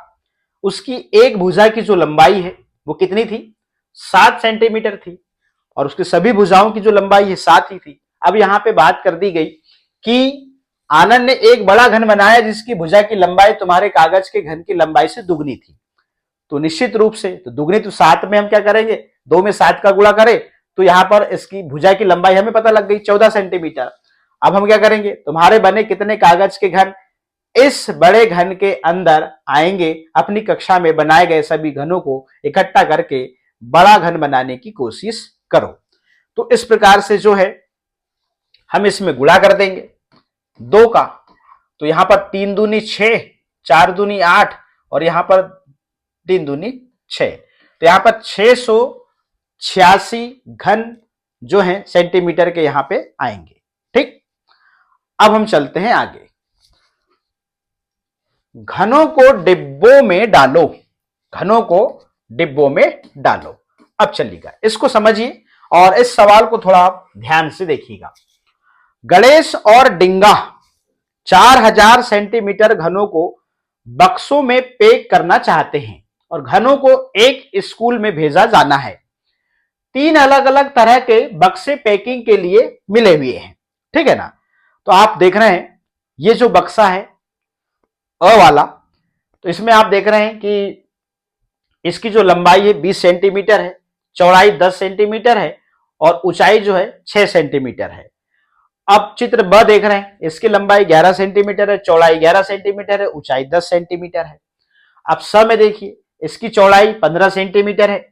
उसकी एक भुजा की जो लंबाई है वो कितनी थी? 7 सेंटीमीटर थी और उसकी सभी भुजाओं की जो लंबाई है 7 ही थी। अब यहां पे बात कर दी गई कि आनंद ने एक बड़ा घन बनाया जिसकी भुजा की लंबाई तुम्हारे कागज के घन की लंबाई से दुगनी थी। तो निश्चित रूप से तो दुगनी, तो 7 में हम क्या करेंगे? 2 में 7 का गुणा करें तो यहां पर इसकी भुजा की लंबाई हमें पता लग गई 14 सेंटीमीटर। अब हम क्या करेंगे? तुम्हारे बने कितने कागज के घन इस बड़े घन के अंदर आएंगे? अपनी कक्षा में बनाए गए सभी घनों को इकट्ठा करके बड़ा घन बनाने की कोशिश करो। तो इस प्रकार से जो है हम इसमें गुणा कर देंगे 2 का, तो यहां पर 3 दूनी 6, 4 दूनी 8 और यहां पर 3 दूनी 6, तो यहां पर 686 घन जो है सेंटीमीटर के यहां पे आएंगे। ठीक, अब हम चलते हैं आगे। घनों को डिब्बों में डालो। घनों को डिब्बों में डालो। अब चलिएगा, इसको समझिए और इस सवाल को थोड़ा आप ध्यान से देखिएगा। गणेश और डिंगा 4000 सेंटीमीटर घनों को बक्सों में पैक करना चाहते हैं और घनों को एक स्कूल में भेजा जाना है। 3 अलग अलग तरह के बक्से पैकिंग के लिए मिले हुए हैं। ठीक है ना, तो आप देख रहे हैं ये जो बक्सा है अ वाला, तो इसमें आप देख रहे हैं कि इसकी जो लंबाई है 20 सेंटीमीटर है, चौड़ाई 10 सेंटीमीटर है और ऊंचाई जो है 6 सेंटीमीटर है। अब चित्र ब देख रहे हैं, इसकी लंबाई 11 सेंटीमीटर है, चौड़ाई 11 सेंटीमीटर है, ऊंचाई 10 सेंटीमीटर है। अब स में देखिए, इसकी चौड़ाई 15 सेंटीमीटर है,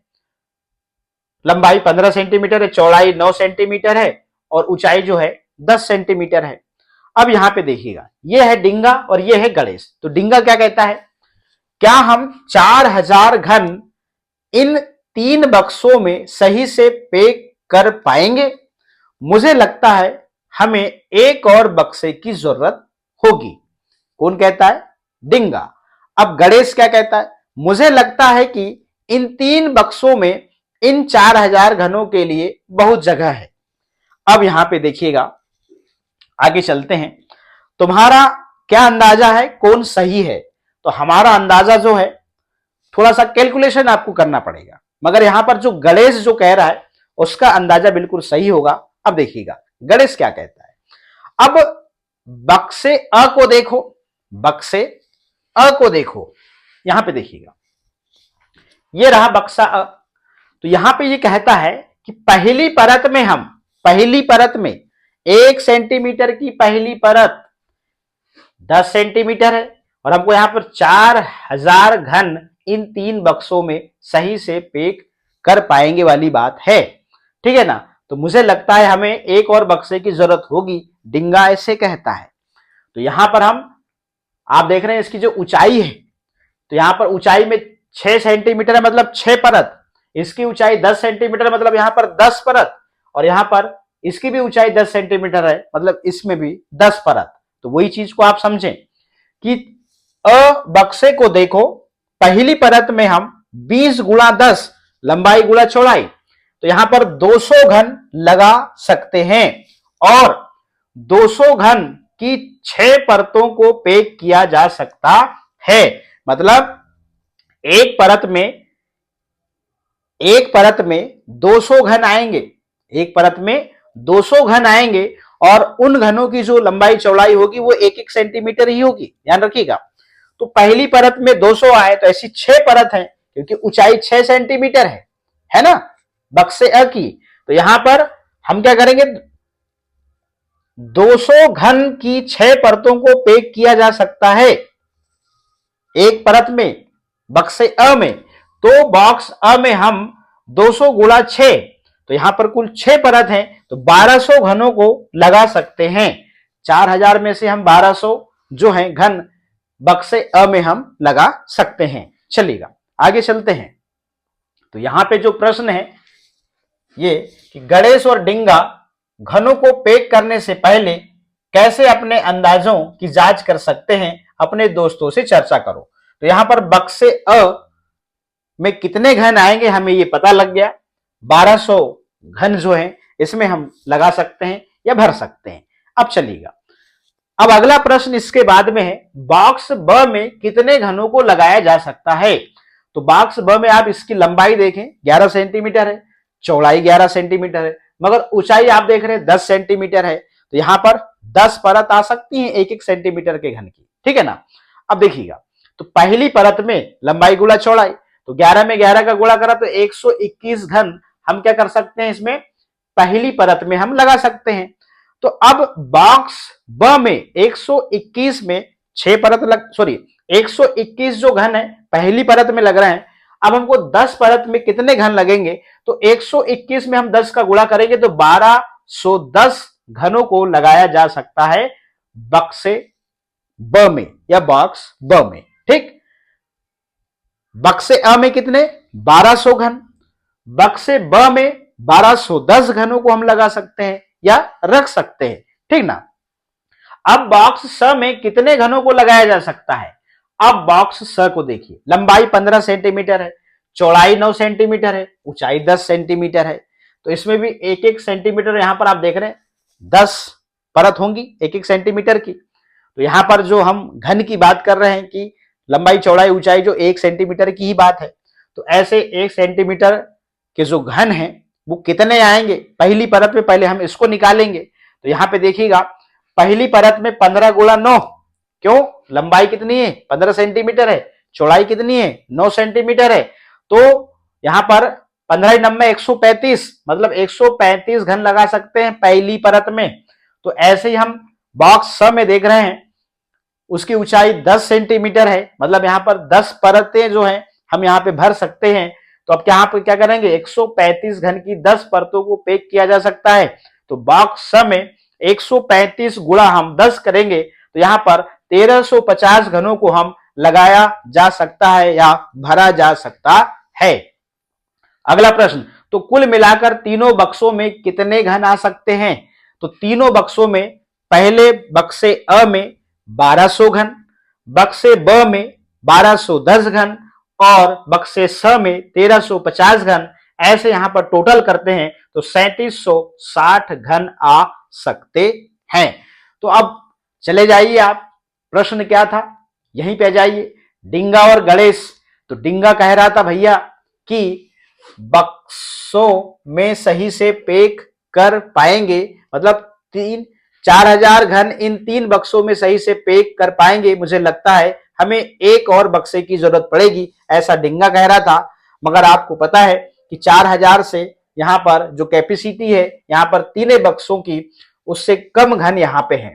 लंबाई 15 सेंटीमीटर है, चौड़ाई 9 सेंटीमीटर है और ऊंचाई जो है 10 सेंटीमीटर है। अब यहां पे देखिएगा, ये है डिंगा और ये है गणेश। तो डिंगा क्या कहता है, क्या हम 4000 घन इन 3 बक्सों में सही से पैक कर पाएंगे? मुझे लगता है हमें एक और बक्से की जरूरत होगी। कौन कहता है? डिंगा। अब गणेश क्या कहता है, मुझे लगता है कि इन 3 बक्सों में इन 4000 घनों के लिए बहुत जगह है। अब यहां पे देखिएगा, आगे चलते हैं, तुम्हारा क्या अंदाजा है कौन सही है? तो हमारा अंदाजा जो है, थोड़ा सा कैलकुलेशन आपको करना पड़ेगा, मगर यहां पर जो गणेश जो कह रहा है उसका अंदाजा बिल्कुल सही होगा। अब देखिएगा गणेश क्या कहता है। अब बक्से अ को देखो, बक्से अ को देखो, यहां पे देखिएगा, ये रहा बक्सा अ। तो यहां पे ये कहता है कि पहली परत में 1 सेंटीमीटर की पहली परत 10 सेंटीमीटर है और हमको यहां पर 4000 घन इन 3 बक्सों में सही से पैक कर पाएंगे वाली बात है, ठीक है ना। तो मुझे लगता है हमें एक और बक्से की जरूरत होगी, डिंगा ऐसे कहता है। तो यहां पर आप देख रहे हैं इसकी जो ऊंचाई है, तो यहां पर ऊंचाई में 6 सेंटीमीटर है, मतलब 6 परत। इसकी ऊंचाई 10 सेंटीमीटर, मतलब यहां पर 10 परत, और यहां पर इसकी भी ऊंचाई 10 सेंटीमीटर है, मतलब इसमें भी 10 परत। तो वही चीज को आप समझें कि अ बक्से को देखो, पहली परत में हम 20 गुणा 10 लंबाई गुणा चौड़ाई, तो यहां पर 200 घन लगा सकते हैं और 200 घन की 6 परतों को पैक किया जा सकता है। मतलब एक परत में 200 घन आएंगे, एक परत में 200 घन आएंगे और उन घनों की जो लंबाई चौड़ाई होगी वो 1-1 सेंटीमीटर ही होगी, ध्यान रखिएगा। तो पहली परत में 200 आए तो ऐसी 6 परत है, क्योंकि ऊंचाई 6 सेंटीमीटर है ना, बक्से अ की। तो यहां पर हम क्या करेंगे, 200 घन की 6 परतों को पैक किया जा सकता है एक परत में, बक्से अ में। तो बॉक्स अ में हम 200 गुणा 6, तो यहां पर कुल 6 परत है, तो 1200 घनों को लगा सकते हैं। 4000 में से हम 1200 जो है घन बक्से अ में हम लगा सकते हैं। चलिएगा आगे चलते हैं। तो यहां पे जो प्रश्न है ये कि गणेश और डिंगा घनों को पैक करने से पहले कैसे अपने अंदाजों की जांच कर सकते हैं, अपने दोस्तों से चर्चा करो। तो यहां पर बक्से अ में कितने घन आएंगे हमें ये पता लग गया, 1200 घन जो है इसमें हम लगा सकते हैं या भर सकते हैं। अब चलिएगा, अब अगला प्रश्न इसके बाद में है, बॉक्स ब में कितने घनों को लगाया जा सकता है? तो बॉक्स ब में आप इसकी लंबाई देखें 11 सेंटीमीटर है, चौड़ाई 11 सेंटीमीटर है, मगर ऊंचाई आप देख रहे हैं 10 सेंटीमीटर है। तो यहां पर 10 परत आ सकती है 1-1 सेंटीमीटर के घन की, ठीक है ना। अब देखिएगा, तो पहली परत में लंबाई गुणा चौड़ाई, तो 11 में 11 का गुणा करा तो 121 घन हम क्या कर सकते हैं, इसमें पहली परत में हम लगा सकते हैं। तो अब बॉक्स ब में 121 में 6 परत 121 जो घन है पहली परत में लग रहे हैं। अब हमको 10 परत में कितने घन लगेंगे, तो 121 में हम 10 का गुणा करेंगे तो 1210 घनों को लगाया जा सकता है बक्से ब में या बॉक्स ब में, ठीक। बक्से अ में कितने, 1200 घन, बक्से ब में 1210 घनों को हम लगा सकते हैं या रख सकते हैं, ठीक ना। अब बॉक्स स में कितने घनों को लगाया जा सकता है? अब बॉक्स स को देखिए, लंबाई 15 सेंटीमीटर है, चौड़ाई 9 सेंटीमीटर है, ऊंचाई 10 सेंटीमीटर है। तो इसमें भी 1-1 सेंटीमीटर, यहां पर आप देख रहे हैं 10 परत होंगी 1-1 सेंटीमीटर की। तो यहां पर जो हम घन की बात कर रहे हैं कि लंबाई चौड़ाई ऊंचाई जो 1 सेंटीमीटर की ही बात है, तो ऐसे 1 सेंटीमीटर के जो घन है वो कितने आएंगे पहली परत में, पहले हम इसको निकालेंगे। तो यहां पे देखिएगा, पहली परत में 15 गुणा 9, क्यों, लंबाई कितनी है 15 सेंटीमीटर है, चौड़ाई कितनी है 9 सेंटीमीटर है। तो यहां पर 15 9 135, मतलब 135 घन लगा सकते हैं पहली परत में। तो ऐसे ही हम बॉक्स स में देख रहे हैं, उसकी ऊंचाई 10 सेंटीमीटर है, मतलब यहाँ पर 10 परतें जो हैं हम यहाँ पे भर सकते हैं। तो अब यहाँ पे क्या करेंगे, 135 घन की 10 परतों को पैक किया जा सकता है। तो बॉक्स स में 135 गुणा हम 10 करेंगे तो यहाँ पर 1350 घनों को हम लगाया जा सकता है या भरा जा सकता है। अगला प्रश्न, तो कुल मिलाकर तीनों बक्सों में कितने घन आ सकते हैं? तो तीनों बक्सों में पहले बक्से अ में 1200 घन, बक्से ब में 1210 घन और बक्से स में 1350 घन, ऐसे यहां पर टोटल करते हैं तो 3760 घन आ सकते हैं। तो अब चले जाइए आप, प्रश्न क्या था यहीं पे जाइए, डिंगा और गणेश। तो डिंगा कह रहा था भैया कि बक्सों में सही से पैक कर पाएंगे, मतलब 4000 घन इन 3 बक्सों में सही से पैक कर पाएंगे, मुझे लगता है हमें एक और बक्से की जरूरत पड़ेगी, ऐसा डिंगा कह रहा था। मगर आपको पता है कि 4000 से यहां पर जो कैपेसिटी है यहां पर तीनों बक्सों की, उससे कम घन यहां पे है।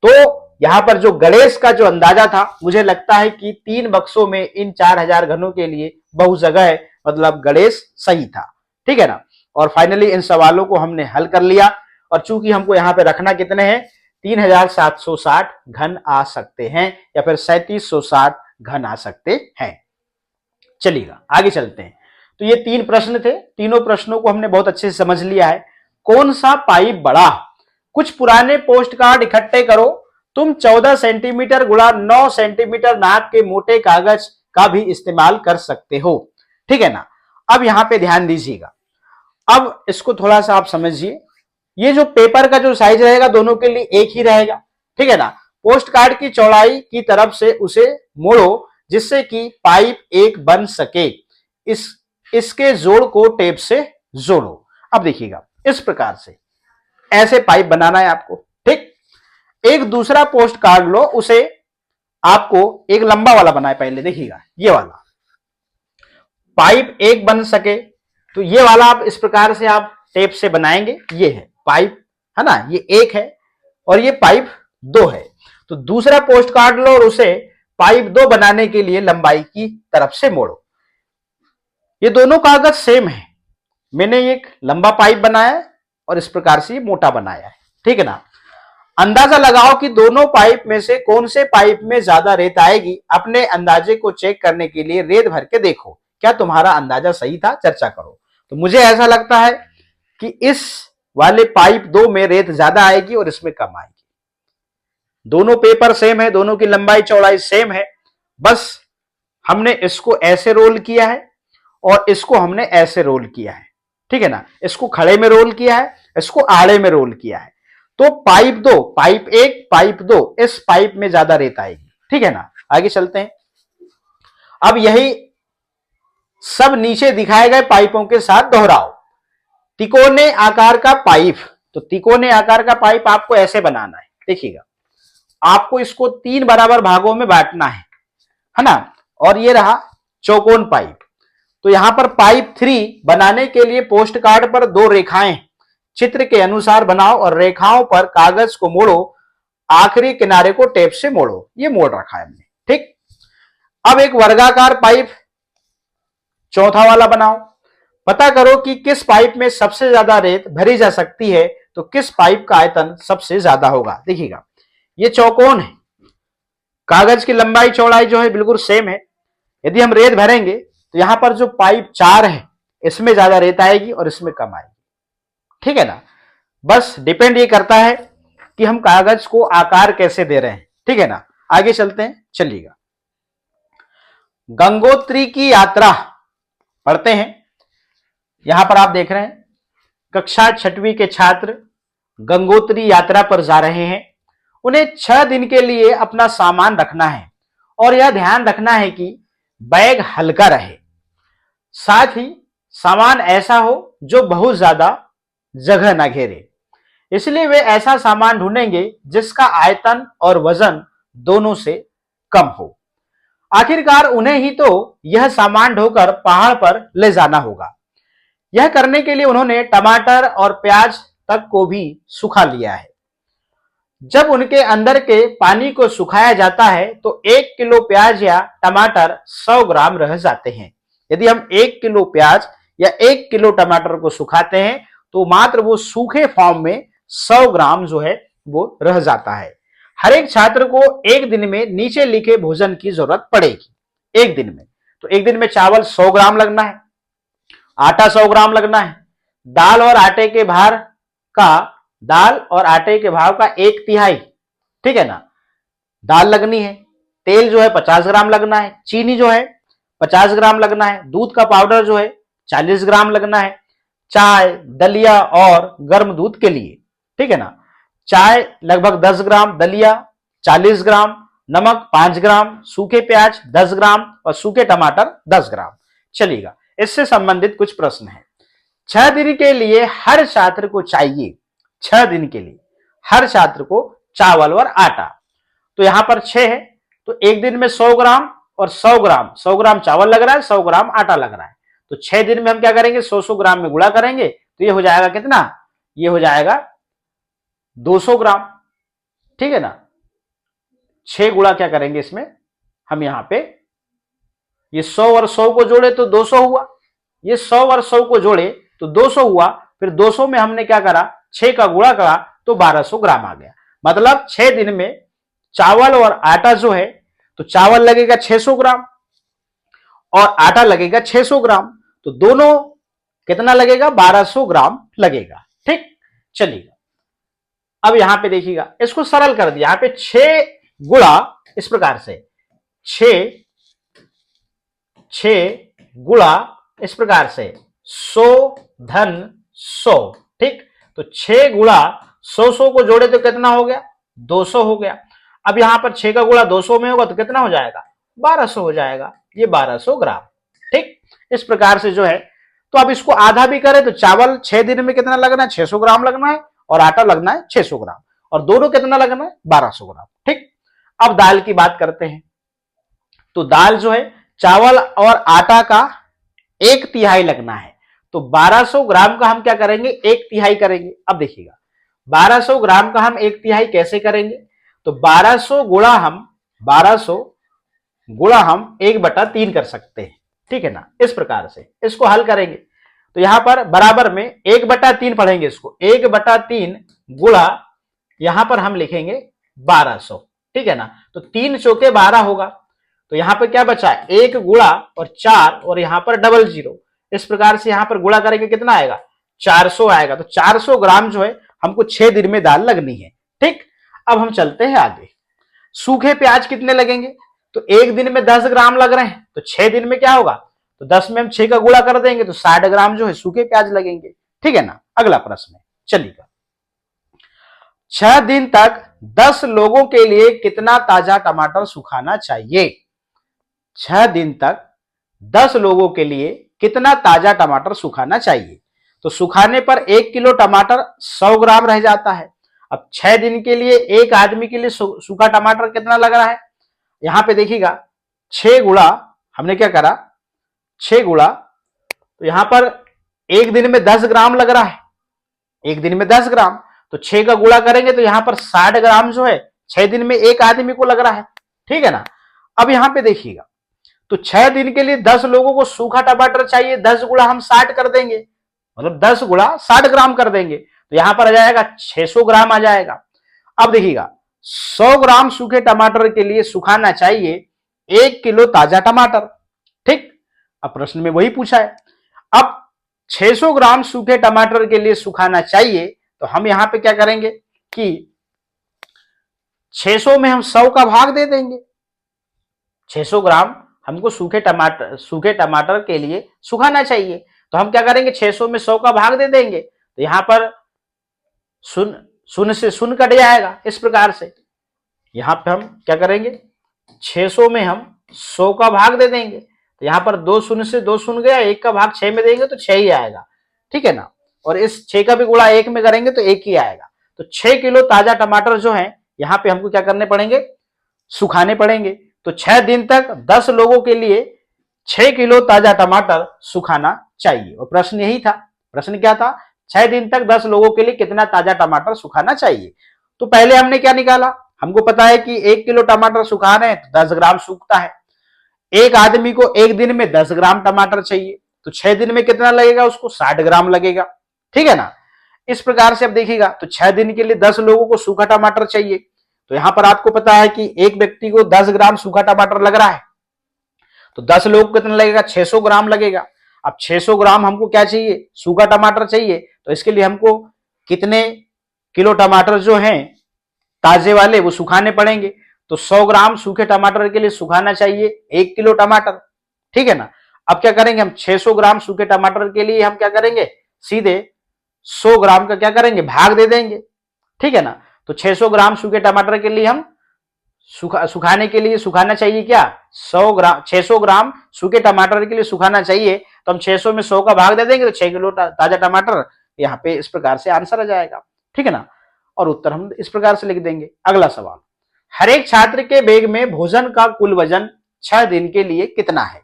तो यहां पर जो गणेश का जो अंदाजा था, मुझे लगता है कि 3 बक्सों में इन 4000 घनों के लिए बहुत जगह है, मतलब गणेश सही था। ठीक है ना। और फाइनली इन सवालों को हमने हल कर लिया, और चूंकि हमको यहाँ पे रखना कितने हैं, 3760 घन आ सकते हैं या फिर 3760 घन आ सकते हैं। चलिएगा आगे चलते हैं। तो ये 3 प्रश्न थे, तीनों प्रश्नों को हमने बहुत अच्छे से समझ लिया है। कौन सा पाइप बड़ा? कुछ पुराने पोस्ट कार्ड इकट्ठे करो, तुम 14 सेंटीमीटर गुणा 9 सेंटीमीटर नाप के मोटे कागज का भी इस्तेमाल कर सकते हो। ठीक है ना। अब यहां पे ध्यान दीजिएगा, अब इसको थोड़ा सा आप समझिए। ये जो पेपर का जो साइज रहेगा दोनों के लिए एक ही रहेगा। ठीक है ना। पोस्ट कार्ड की चौड़ाई की तरफ से उसे मोड़ो जिससे कि पाइप एक बन सके, इसके जोड़ को टेप से जोड़ो। अब देखिएगा इस प्रकार से ऐसे पाइप बनाना है आपको। ठीक, एक दूसरा पोस्ट कार्ड लो, उसे आपको एक लंबा वाला बनाए, पहले देखिएगा ये वाला पाइप एक बन सके, तो ये वाला आप इस प्रकार से आप टेप से बनाएंगे। ये है पाइप, है ना, ये एक है और ये पाइप 2 है। तो दूसरा पोस्ट कार्ड लो और उसे पाइप 2 बनाने के लिए लंबाई की तरफ से मोड़ो। ये दोनों कागज सेम है, मैंने एक लंबा पाइप बनाया है और इस प्रकार से मोटा बनाया है। ठीक है ना। अंदाजा लगाओ कि दोनों पाइप में से कौन से पाइप में ज्यादा रेत आएगी। अपने अंदाजे को चेक करने के लिए रेत भर के देखो, क्या तुम्हारा अंदाजा सही था, चर्चा करो। तो मुझे ऐसा लगता है कि इस वाले पाइप 2 में रेत ज्यादा आएगी और इसमें कम आएगी। दोनों पेपर सेम है, दोनों की लंबाई चौड़ाई सेम है, बस हमने इसको ऐसे रोल किया है और इसको हमने ऐसे रोल किया है। ठीक है ना। इसको खड़े में रोल किया है, इसको आड़े में रोल किया है। तो पाइप 2, पाइप 1, पाइप 2, इस पाइप में ज्यादा रेत आएगी। ठीक है ना। आगे चलते हैं। अब यही सब नीचे दिखाए गए पाइपों के साथ दोहराओ। तिकोने आकार का पाइप, तो तिकोने आकार का पाइप आपको ऐसे बनाना है। देखिएगा, आपको इसको 3 बराबर भागों में बांटना है ना। और ये रहा चौकोन पाइप। तो यहां पर पाइप 3 बनाने के लिए पोस्ट कार्ड पर 2 रेखाएं चित्र के अनुसार बनाओ और रेखाओं पर कागज को मोड़ो, आखिरी किनारे को टेप से मोड़ो। ये मोड़ रखा है हमने। ठीक, अब एक वर्गाकार पाइप चौथा वाला बनाओ। पता करो कि किस पाइप में सबसे ज्यादा रेत भरी जा सकती है, तो किस पाइप का आयतन सबसे ज्यादा होगा। देखिएगा, ये चौकोन है, कागज की लंबाई चौड़ाई जो है बिल्कुल सेम है। यदि हम रेत भरेंगे तो यहां पर जो पाइप 4 है इसमें ज्यादा रेत आएगी और इसमें कम आएगी। ठीक है ना। बस डिपेंड ये करता है कि हम कागज को आकार कैसे दे रहे हैं। ठीक है ना। आगे चलते हैं, चलिएगा। गंगोत्री की यात्रा पढ़ते हैं। यहां पर आप देख रहे हैं कक्षा 6वीं के छात्र गंगोत्री यात्रा पर जा रहे हैं। उन्हें 6 दिन के लिए अपना सामान रखना है और यह ध्यान रखना है कि बैग हल्का रहे, साथ ही सामान ऐसा हो जो बहुत ज्यादा जगह ना घेरे। इसलिए वे ऐसा सामान ढूंढेंगे जिसका आयतन और वजन दोनों से कम हो। आखिरकार उन्हें ही तो यह सामान ढोकर पहाड़ पर ले जाना होगा। यह करने के लिए उन्होंने टमाटर और प्याज तक को भी सुखा लिया है। जब उनके अंदर के पानी को सुखाया जाता है तो 1 किलो प्याज या टमाटर 100 ग्राम रह जाते हैं। यदि हम 1 किलो प्याज या 1 किलो टमाटर को सुखाते हैं तो मात्र वो सूखे फॉर्म में 100 ग्राम जो है वो रह जाता है। हर एक छात्र को एक दिन में नीचे लिखे भोजन की जरूरत पड़ेगी। एक दिन में, तो एक दिन में चावल 100 ग्राम लगना है, आटा 100 ग्राम लगना है, दाल और आटे के भाव का 1/3, ठीक है ना, दाल लगनी है। तेल जो है 50 ग्राम लगना है, चीनी जो है 50 ग्राम लगना है, दूध का पाउडर जो है 40 ग्राम लगना है, चाय, दलिया और गर्म दूध के लिए, ठीक है ना, चाय लगभग 10 ग्राम, दलिया 40 ग्राम, नमक 5 ग्राम, सूखे प्याज 10 ग्राम और सूखे टमाटर 10 ग्राम। चलिएगा, इससे संबंधित कुछ प्रश्न है। 6 दिन के लिए हर छात्र को चाहिए, 6 दिन के लिए हर छात्र को चावल और आटा, तो यहां पर 6 है, तो एक दिन में 100 ग्राम और 100 ग्राम चावल लग रहा है, 100 ग्राम आटा लग रहा है। तो 6 दिन में हम क्या करेंगे, 100 ग्राम में गुणा करेंगे तो ये हो जाएगा कितना, ये हो जाएगा 200 ग्राम, ठीक है ना। 6 गुणा क्या करेंगे इसमें, हम यहां पे ये 100 और 100 को जोड़े तो 200 हुआ, ये 100 और 100 को जोड़े तो 200 हुआ, फिर 200 में हमने क्या करा, 6 का गुणा करा तो 1200 ग्राम आ गया। मतलब 6 दिन में चावल और आटा जो है, तो चावल लगेगा 600 ग्राम और आटा लगेगा 600 ग्राम, तो दोनों कितना लगेगा, 1200 ग्राम लगेगा। ठीक, चलिए अब यहां पे देखिएगा, इसको सरल कर दिया, यहां पे 6 गुणा इस प्रकार से, 6 गुणा इस प्रकार से 100 धन 100, ठीक, तो 6 गुणा 100 को जोड़े तो कितना हो गया, 200 हो गया। अब यहां पर 6 का गुणा 200 में होगा तो कितना हो जाएगा, 1200 हो जाएगा, ये 1200 ग्राम। ठीक, इस प्रकार से जो है, तो अब इसको आधा भी करें तो चावल 6 दिन में कितना लगना है, 600 ग्राम लगना है, और आटा लगना है 600 ग्राम, और दोनों कितना लगना है, 1200 ग्राम। ठीक, अब दाल की बात करते हैं, तो दाल जो है चावल और आटा का 1/3 लगना है, तो 1200 ग्राम का हम क्या करेंगे, 1/3 करेंगे। अब देखिएगा 1200 ग्राम का हम 1/3 कैसे करेंगे, तो 1200 गुणा हम 1/3 कर सकते हैं, ठीक है ना। इस प्रकार से इसको हल करेंगे तो यहां पर बराबर में 1/3 पढ़ेंगे, इसको 1/3 गुणा यहां पर हम लिखेंगे 1200, ठीक है ना, तो 3 चौके 12 होगा, तो यहां पर क्या बचा, 1 गुणा और 4 और यहां पर डबल 0, इस प्रकार से यहां पर गुणा करेंगे कितना आएगा, 400 आएगा। तो 400 ग्राम जो है हमको 6 दिन में दाल लगनी है। ठीक, अब हम चलते हैं आगे, सूखे प्याज कितने लगेंगे, तो एक दिन में 10 ग्राम लग रहे हैं, तो 6 दिन में क्या होगा, तो 10 में हम 6 का गुणा कर देंगे तो 60 ग्राम जो है सूखे प्याज लगेंगे, ठीक है ना। अगला प्रश्न है, चलिएगा, 6 दिन तक 10 लोगों के लिए कितना ताजा टमाटर सुखाना चाहिए, 6 दिन तक 10 लोगों के लिए कितना ताजा टमाटर सुखाना चाहिए, तो सुखाने पर 1 किलो टमाटर 100 ग्राम रह जाता है। अब 6 दिन के लिए एक आदमी के लिए सूखा टमाटर कितना लग रहा है, यहां पे देखिएगा 6 गुणा हमने क्या करा, 6 गुणा, तो यहां पर एक दिन में 10 ग्राम लग रहा है, एक दिन में 10 ग्राम, तो 6 का गुणा करेंगे तो यहां पर 60 ग्राम जो है 6 दिन में एक आदमी को लग रहा है, ठीक है ना। अब यहां पे देखिएगा, तो 6 दिन के लिए 10 लोगों को सूखा टमाटर चाहिए, 10 गुणा हम 60 कर देंगे, मतलब 10 गुणा 60 ग्राम कर देंगे, तो यहां पर आ जाएगा 600 ग्राम आ जाएगा। अब देखिएगा 100 ग्राम सूखे टमाटर के लिए सुखाना चाहिए 1 किलो ताजा टमाटर। ठीक, अब प्रश्न में वही पूछा है। अब 600 ग्राम सूखे टमाटर के लिए सुखाना चाहिए, तो हम यहां पे क्या करेंगे कि 600 में हम 100 का भाग दे देंगे, 600 ग्राम हमको सूखे टमाटर के लिए सुखाना चाहिए, तो हम क्या करेंगे 600 में 100 का भाग दे देंगे, तो यहां पर शून्य से शून्य कट जाएगा। इस प्रकार से यहां पे हम क्या करेंगे, 600 में हम 100 का भाग दे देंगे, तो यहां पर 2 शून्य से 2 शून्य गया, 1 का भाग 6 में देंगे तो 6 ही आएगा, ठीक है ना, और इस 6 का भी गुणा 1 में करेंगे तो 1 ही आएगा। तो 6 किलो ताजा टमाटर जो है यहां पे हमको क्या करने पड़ेंगे, सुखाने पड़ेंगे। तो 6 दिन तक 10 लोगों के लिए 6 किलो ताजा टमाटर सुखाना चाहिए, और प्रश्न यही था। प्रश्न क्या था, 6 दिन तक 10 लोगों के लिए कितना ताजा टमाटर सुखाना चाहिए। तो पहले हमने क्या निकाला, हमको पता है कि 1 किलो टमाटर सुखाना है तो 10 ग्राम सूखता है। एक आदमी को एक दिन में 10 ग्राम टमाटर चाहिए, तो 6 दिन में कितना लगेगा, उसको 60 ग्राम लगेगा। ठीक है ना। इस प्रकार से अब देखिएगा, तो 6 दिन के लिए 10 लोगों को सूखा टमाटर चाहिए, तो यहां पर आपको पता है कि एक व्यक्ति को 10 ग्राम सूखा टमाटर लग रहा है, तो 10 लोग को कितना लगेगा, 600 ग्राम लगेगा। अब 600 ग्राम हमको क्या चाहिए, सूखा टमाटर चाहिए, तो इसके लिए हमको कितने किलो टमाटर जो हैं ताजे वाले वो सुखाने पड़ेंगे। तो 100 ग्राम सूखे टमाटर के लिए सुखाना चाहिए 1 किलो टमाटर। ठीक है ना। अब क्या करेंगे हम, 600 ग्राम सूखे टमाटर के लिए हम क्या करेंगे, सीधे 100 ग्राम का क्या करेंगे, भाग दे देंगे। ठीक है ना। तो 600 ग्राम सूखे टमाटर के लिए हम सुखाने के लिए सुखाना चाहिए क्या, 100 ग्राम, 600 ग्राम सूखे टमाटर के लिए सुखाना चाहिए, तो हम 600 में 100 का भाग दे देंगे तो 6 किलो ताजा टमाटर। यहाँ पे इस प्रकार से आंसर आ जाएगा। ठीक है ना। और उत्तर हम इस प्रकार से लिख देंगे। अगला सवाल, हर एक छात्र के बैग में भोजन का कुल वजन 6 दिन के लिए कितना है।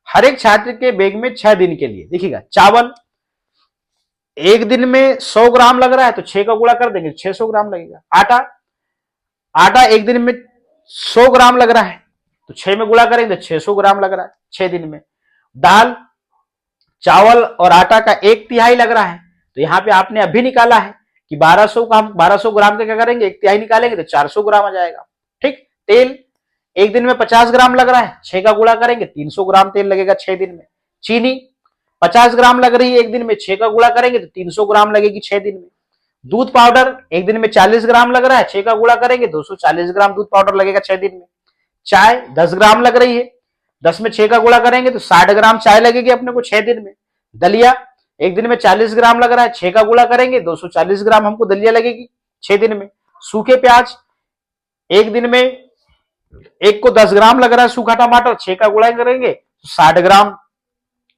हर एक छात्र के बैग में 6 दिन के लिए, देखिएगा, चावल एक दिन में 100 ग्राम लग रहा है तो 6 का गुणा कर देंगे, 600 ग्राम लगेगा। आटा, आटा एक दिन में 100 ग्राम लग रहा है तो 6 में गुणा करेंगे तो 600 ग्राम लग रहा है 6 दिन में। दाल, चावल और आटा का 1/3 लग रहा है, तो यहां पे आपने अभी निकाला है कि 1200 का, हम 1200 ग्राम का क्या करेंगे, 1/3 निकालेंगे तो 400 ग्राम आ जाएगा। ठीक। तेल एक दिन में 50 ग्राम लग रहा है, 6 का गुणा करेंगे 300 ग्राम तेल लगेगा 6 दिन में। चीनी 50 ग्राम लग रही है एक दिन में, 6 का गुणा करेंगे तो 300 ग्राम लगेगी 6 दिन में। दूध पाउडर एक दिन में 40 ग्राम लग रहा है, 6 का गुणा करेंगे 240 ग्राम दूध पाउडर लगेगा 6 दिन में। चाय 10 ग्राम लग रही है, 10 में 6 का गुणा करेंगे तो 60 ग्राम चाय लगेगी अपने को 6 दिन में। दलिया एक दिन में 40 ग्राम लग रहा है, 6 का गुणा करेंगे 240 ग्राम हमको दलिया लगेगी 6 दिन में। सूखे प्याज एक दिन में, एक को 10 ग्राम लग रहा है सूखा टमाटर, 6 का गुणा करेंगे तो 60 ग्राम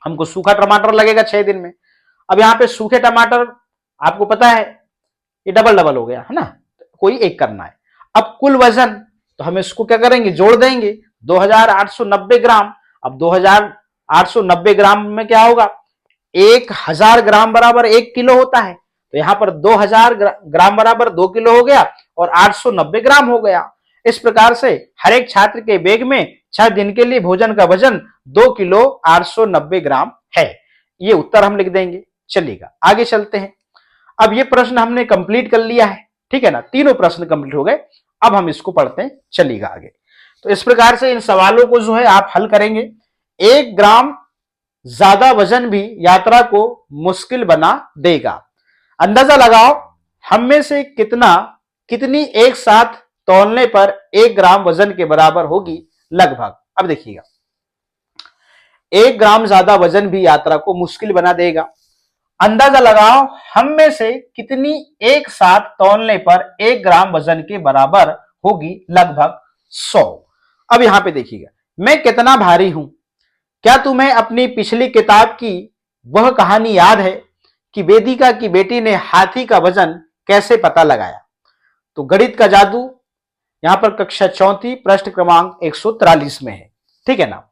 हमको सूखा टमाटर लगेगा 6 दिन में। अब यहाँ पे सूखे टमाटर आपको पता है ये डबल डबल हो गया है ना, कोई एक करना है। अब कुल वजन, तो हम इसको क्या करेंगे, जोड़ देंगे 2890 ग्राम। अब 2890 ग्राम में क्या होगा, 1000 ग्राम बराबर 1 किलो होता है, तो यहां पर 2000 ग्राम बराबर 2 किलो हो गया और 890 ग्राम हो गया। इस प्रकार से हर एक छात्र के बैग में 6 दिन के लिए भोजन का वजन 2 किलो 890 ग्राम है। ये उत्तर हम लिख देंगे। चलिएगा आगे चलते हैं। अब ये प्रश्न हमने कंप्लीट कर लिया है। ठीक है ना, तीनों प्रश्न कंप्लीट हो गए। अब हम इसको पढ़ते हैं, चलिएगा आगे। तो इस प्रकार से इन सवालों को जो है आप हल करेंगे। 1 ग्राम ज्यादा वजन भी यात्रा को मुश्किल बना देगा। अंदाजा लगाओ हम में से कितनी एक साथ तौलने पर 1 ग्राम वजन के बराबर होगी लगभग। अब देखिएगा, 1 ग्राम ज्यादा वजन भी यात्रा को मुश्किल बना देगा। अंदाजा लगाओ हम में से कितनी एक साथ तौलने पर 1 ग्राम वजन के बराबर होगी लगभग 100। अब यहां पे देखिएगा, मैं कितना भारी हूं। क्या तुम्हें अपनी पिछली किताब की वह कहानी याद है कि वेदिका की बेटी ने हाथी का वजन कैसे पता लगाया। तो गणित का जादू यहां पर कक्षा 34 प्रश्न क्रमांक 143 में है। ठीक है ना।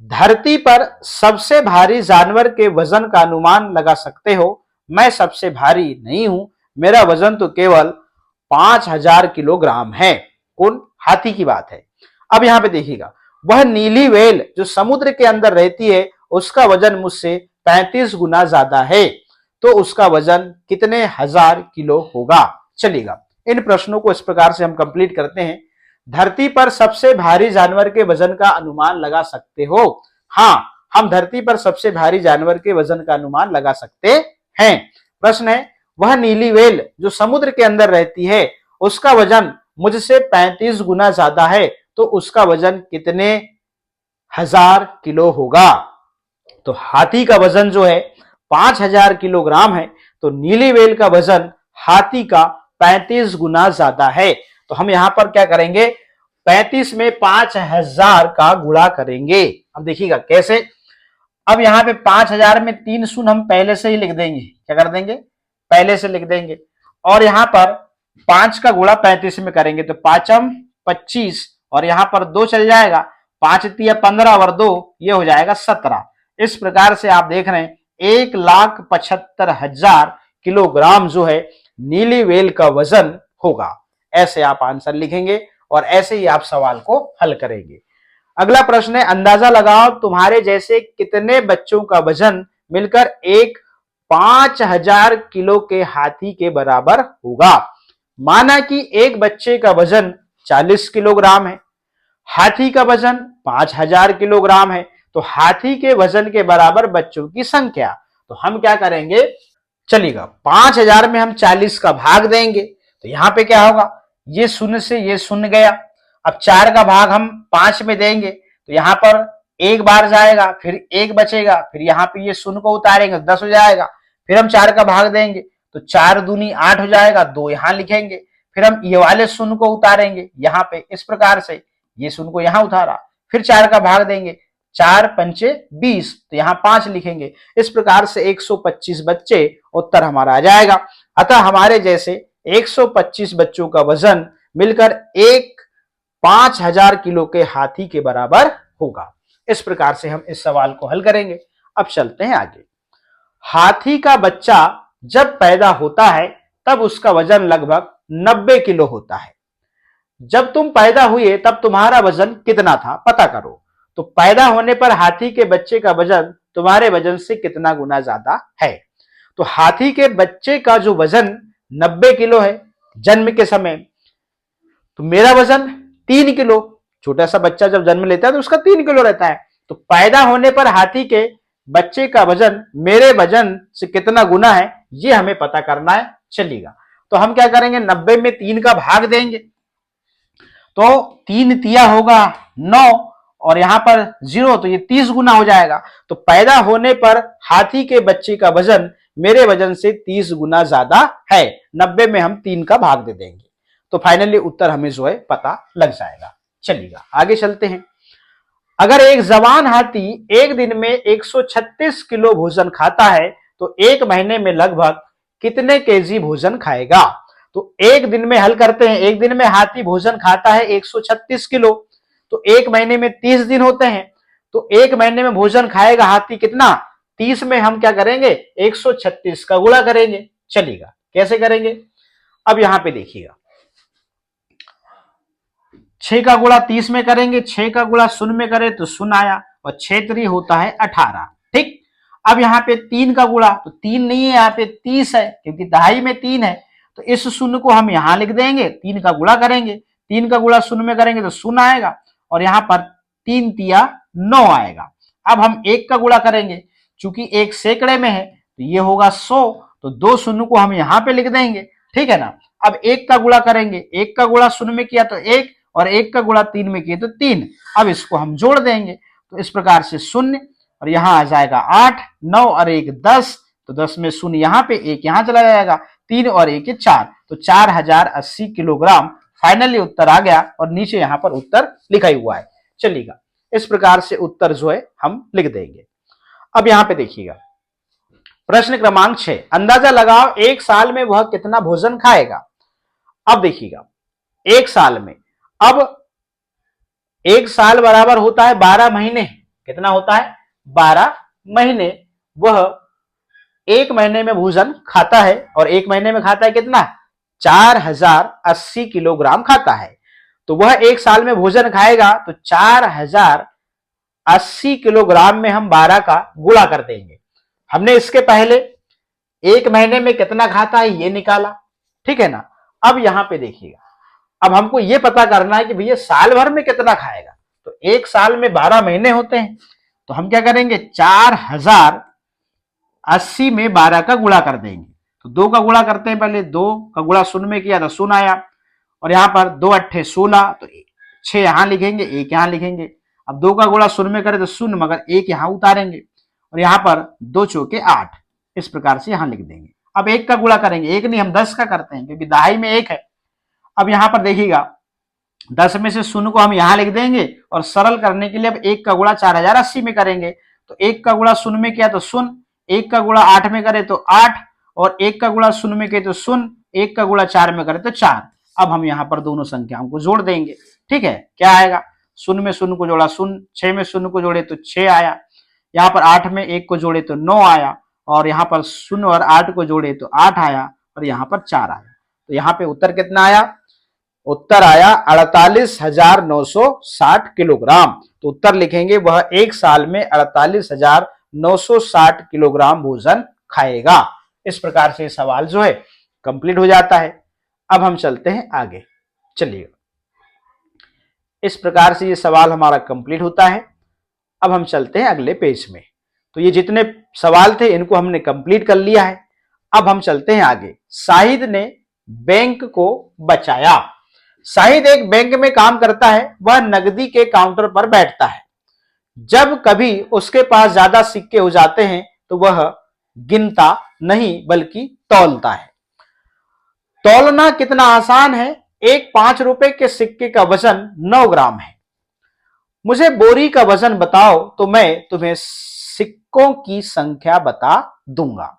धरती पर सबसे भारी जानवर के वजन का अनुमान लगा सकते हो। मैं सबसे भारी नहीं हूं, मेरा वजन तो केवल 5000 किलोग्राम है। कौन, हाथी की बात है। अब यहां पे देखिएगा, वह नीली व्हेल जो समुद्र के अंदर रहती है उसका वजन मुझसे 35 गुना ज्यादा है, तो उसका वजन कितने हजार किलो होगा। चलिएगा इन प्रश्नों को इस प्रकार से हम कंप्लीट करते हैं। धरती पर सबसे भारी जानवर के वजन का अनुमान लगा सकते हो। हाँ, हम धरती पर सबसे भारी जानवर के वजन का अनुमान लगा सकते हैं। प्रश्न है, वह नीली व्हेल जो समुद्र के अंदर रहती है उसका वजन मुझसे 35 गुना ज्यादा है, तो उसका वजन कितने हजार किलो होगा। तो हाथी का वजन जो है 5000 किलोग्राम है, तो नीली व्हेल का वजन हाथी का 35 गुना ज्यादा है। तो हम यहां पर क्या करेंगे, 35 में 5000 का गुणा करेंगे। अब देखिएगा कैसे। अब यहां पे 5000 में 3 शून्य हम पहले से ही लिख देंगे। क्या कर देंगे, पहले से लिख देंगे। और यहां पर 5 का गुणा 35 में करेंगे तो 5 25 और यहां पर 2 चल जाएगा, 5 तिया 15 और 2 ये हो जाएगा 17। इस प्रकार से आप देख रहे हैं 1,75,000 किलोग्राम जो है नीली व्हेल का वजन होगा। ऐसे आप आंसर लिखेंगे और ऐसे ही आप सवाल को हल करेंगे। अगला प्रश्न है, अंदाजा लगाओ तुम्हारे जैसे कितने बच्चों का वजन मिलकर एक 5000 किलो के हाथी के बराबर होगा। माना कि एक बच्चे का वजन 40 किलोग्राम है, हाथी का वजन 5000 किलोग्राम है, तो हाथी के वजन के बराबर बच्चों की संख्या। तो हम क्या करेंगे, चलिएगा 5000 में हम 40 का भाग देंगे, तो यहां पे क्या होगा, ये शून्य से ये शून्य गया। अब 4 का भाग हम 5 में देंगे, तो यहां पर एक बार जाएगा, फिर एक बचेगा, फिर यहां पे ये शून्य को उतारेंगे 10 हो जाएगा। फिर हम 4 का भाग देंगे तो 4 दूनी 8 हो जाएगा, 2 यहां लिखेंगे। फिर हम ये वाले शून्य को उतारेंगे यहां पे, इस प्रकार से ये शून्य को यहां उतारा, फिर 4 का भाग देंगे, 4 पंचे 20, तो यहां 5 लिखेंगे। इस प्रकार से 125 बच्चे उत्तर हमारा आ जाएगा। अतः हमारे जैसे 125 बच्चों का वजन मिलकर एक 5000 किलो के हाथी के बराबर होगा। इस प्रकार से हम इस सवाल को हल करेंगे। अब चलते हैं आगे। हाथी का बच्चा जब पैदा होता है तब उसका वजन लगभग 90 किलो होता है। जब तुम पैदा हुए तब तुम्हारा वजन कितना था, पता करो। तो पैदा होने पर हाथी के बच्चे का वजन तुम्हारे वजन से कितना गुना ज्यादा है। तो हाथी के बच्चे का जो वजन 90 किलो है जन्म के समय, तो मेरा वजन 3 किलो, छोटा सा बच्चा जब जन्म लेता है तो उसका 3 किलो रहता है। तो पैदा होने पर हाथी के बच्चे का वजन मेरे वजन से कितना गुना है, ये हमें पता करना है। चलिएगा, तो हम क्या करेंगे, 90 में 3 का भाग देंगे, तो 3 तिया होगा 9 और यहां पर 0, तो ये 30 गुना हो जाएगा। तो पैदा होने पर हाथी के बच्चे का वजन मेरे वजन से 30 गुना ज्यादा है। 90 में हम 3 का भाग दे देंगे, तो फाइनली उत्तर हमें जो है पता लग जाएगा। चलिएगा आगे चलते हैं। अगर एक जवान हाथी एक दिन में 136 किलो भोजन खाता है तो एक महीने में लगभग कितने केजी भोजन खाएगा। तो एक दिन में हल करते हैं। एक दिन में हाथी भोजन खाता है 136 किलो, तो एक महीने में 30 दिन होते हैं, तो एक महीने में भोजन खाएगा हाथी कितना, 30 में हम क्या करेंगे 136 का गुणा करेंगे। चलिएगा कैसे करेंगे, अब यहां पे देखिएगा, 6 का गुणा 30 में करेंगे, 6 का गुणा शून्य में करें तो शून्य आया, और 6 3 होता है 18। ठीक, अब यहाँ पे 3 का गुणा, तो 3 नहीं है यहाँ पे 30 है, क्योंकि दहाई में 3 है, तो इस शून्य को हम यहां लिख देंगे, 3 का गुणा करेंगे, 3 का गुणा शून्य में करेंगे तो शून्य आएगा, और यहां पर 3 तिया 9 आएगा। अब हम 1 का गुणा करेंगे, चूंकि 1 सैकड़े में है तो ये होगा 100, तो 2 शून्य को हम यहां पे लिख देंगे। ठीक है ना। अब 1 का गुणा करेंगे, 1 का गुणा शून्य में किया तो 1, और 1 का गुणा 3 में किए तो 3। अब इसको हम जोड़ देंगे, तो इस प्रकार से 0, और यहां आ जाएगा 8, 9 और 1 10, तो 10 में 0 यहां पे, 1 यहां चला जाएगा, 3 और 1 4, तो 4080 किलोग्राम फाइनली उत्तर आ गया, और नीचे यहां पर उत्तर लिखा ही हुआ है। चलिएगा इस प्रकार से उत्तर जो है हम लिख देंगे। अब यहां पे देखिएगा, प्रश्न क्रमांक 6, अंदाजा लगाओ एक साल में वह कितना भोजन खाएगा। अब देखिएगा, एक साल में, अब एक साल बराबर होता है 12 महीने, कितना होता है 12 महीने। वह एक महीने में भोजन खाता है, और एक महीने में खाता है कितना, 4080 किलोग्राम खाता है। तो वह एक साल में भोजन खाएगा, तो 4080 किलोग्राम में हम 12 का गुणा कर देंगे। हमने इसके पहले एक महीने में कितना खाता है ये निकाला, ठीक है ना। अब यहां पे देखिएगा, अब हमको ये पता करना है कि भैया साल भर में कितना खाएगा। तो एक साल में 12 महीने होते हैं, तो हम क्या करेंगे 4080 में 12 का गुणा कर देंगे। तो 2 का गुणा करते हैं, पहले 2 का गुणा शून्य में किया तो शून्य आया, और यहां पर 2 अट्ठे 16, तो 6 यहां लिखेंगे, 1 यहां लिखेंगे। अब 2 का गुणा शून्य में करें तो शून्य, मगर 1 यहां उतारेंगे, और यहां पर 2 चौके 8, इस प्रकार से यहां लिख देंगे। अब 1 का गुणा करेंगे, 1 नहीं हम 10 का करते हैं, क्योंकि दहाई में 1 है। अब यहां पर देखिएगा, 10 में से शून्य को हम यहां लिख देंगे, और सरल करने के लिए अब 1 का गुणा 4080 में करेंगे। तो 1 का गुणा शून्य में किया तो शून्य, 1 का गुणा 8 में करे तो 8, और 1 का गुणा शून्य में किया तो शून्य, 1 का गुणा 4 में करे तो 4। अब हम यहां पर दोनों संख्याओं को जोड़ देंगे। ठीक है, क्या आएगा, शून्य में शून्य को जोड़ा शून्य, 6 में शून्य को जोड़े तो 6 आया, यहाँ पर 8 में 1 को जोड़े तो 9 आया, और यहाँ पर शून्य और 8 को जोड़े तो 8 आया, और यहाँ पर 4 आया। तो यहां पे उत्तर कितना आया? उत्तर आया 48,960 किलोग्राम। तो उत्तर लिखेंगे वह एक साल में 48,960 किलोग्राम भोजन खाएगा। इस प्रकार से सवाल जो है कंप्लीट हो जाता है। अब हम चलते हैं आगे। चलिए, इस प्रकार से ये सवाल हमारा कंप्लीट होता है। अब हम चलते हैं अगले पेज में। तो ये जितने सवाल थे इनको हमने कंप्लीट कर लिया है। अब हम चलते हैं आगे। शाहिद ने बैंक को बचाया। शाहिद एक बैंक में काम करता है। वह नकदी के काउंटर पर बैठता है। जब कभी उसके पास ज्यादा सिक्के हो जाते हैं तो वह गिनता नहीं बल्कि तौलता है। तौलना कितना आसान है। एक 5 रुपए के सिक्के का वजन 9 ग्राम है। मुझे बोरी का वजन बताओ तो मैं तुम्हें सिक्कों की संख्या बता दूंगा।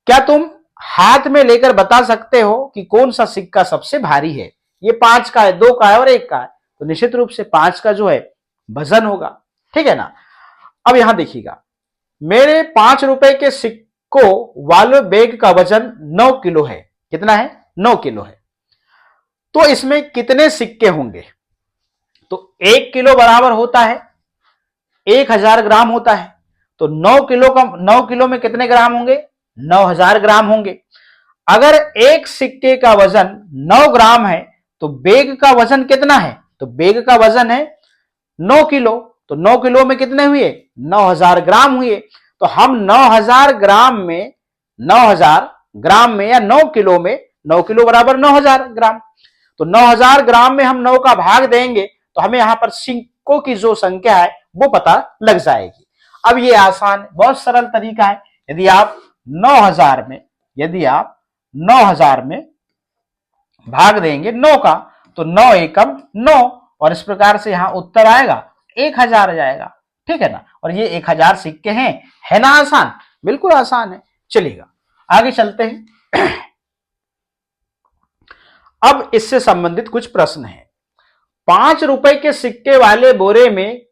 क्या तुम हाथ में लेकर बता सकते हो कि कौन सा सिक्का सबसे भारी है? ये 5 का है, 2 का है और 1 का है, तो निश्चित रूप से 5 का जो है वजन होगा। ठीक है ना। अब यहां देखिएगा, मेरे 5 रुपए के सिक्कों वाले बैग का वजन 9 किलो है। कितना है? 9 किलो है। तो इसमें कितने सिक्के होंगे? तो 1 किलो बराबर होता है 1000 ग्राम होता है। तो 9 किलो में कितने ग्राम होंगे? 9000 ग्राम होंगे। अगर एक सिक्के का वजन 9 ग्राम है तो बैग का वजन कितना है? तो बैग का वजन है 9 किलो। तो 9 किलो में कितने हुए? 9000 ग्राम हुए। तो हम 9000 ग्राम में या 9 किलो में, 9 किलो बराबर 9000 ग्राम, तो 9000 ग्राम में हम 9 का भाग देंगे तो हमें यहां पर सिक्कों की जो संख्या है वो पता लग जाएगी। अब ये आसान, बहुत सरल तरीका है। यदि आप 9000 में भाग देंगे 9 का तो 9 एकम 9, और इस प्रकार से यहां उत्तर आएगा 1000 आ जाएगा। ठीक है ना। और ये 1000 सिक्के हैं। है ना आसान? बिल्कुल आसान है। चलिएगा आगे चलते हैं। अब इससे संबंधित कुछ प्रश्न हैं। 5 रुपए के सिक्के वाले बोरे में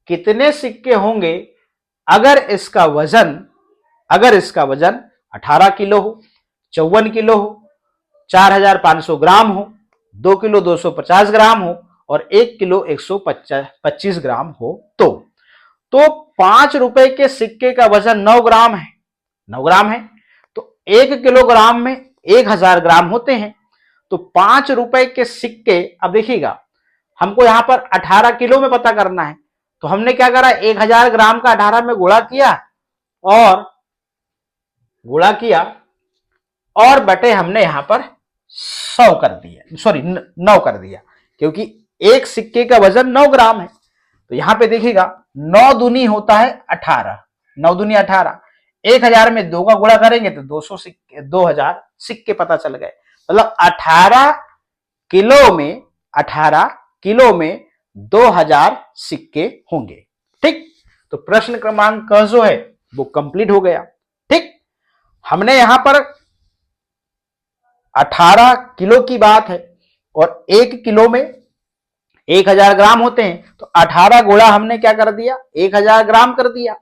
कितने सिक्के होंगे अगर इसका वजन 18 किलो हो, 54 किलो हो, 4500 ग्राम हो, 2 किलो 250 ग्राम हो और 1 किलो 125 ग्राम हो। तो 5 रुपए के सिक्के का वजन 9 ग्राम है। 9 ग्राम है तो 1 किलोग्राम में 1000 ग्राम होते हैं। तो 5 रुपए के सिक्के, अब देखिएगा हमको यहां पर 18 किलो में पता करना है। तो हमने क्या करा, 1000 ग्राम का 18 में गुणा किया और बटे हमने यहां पर 100 कर दिया, सॉरी 9 कर दिया, क्योंकि एक सिक्के का वजन 9 ग्राम है। तो यहां पे देखिएगा 9 दूनी होता है 18, 9 दूनी 18, 1000 में 2 का गुणा करेंगे तो 2000 सिक्के पता चल गए। मतलब 18 किलो में 2000 सिक्के होंगे। ठीक। तो प्रश्न क्रमांक क जो है वो कंप्लीट हो गया। ठीक। हमने यहां पर 18 किलो की बात है और 1 किलो में 1000 ग्राम होते हैं, तो 18 गुणा हमने क्या कर दिया, 1000 ग्राम कर दिया।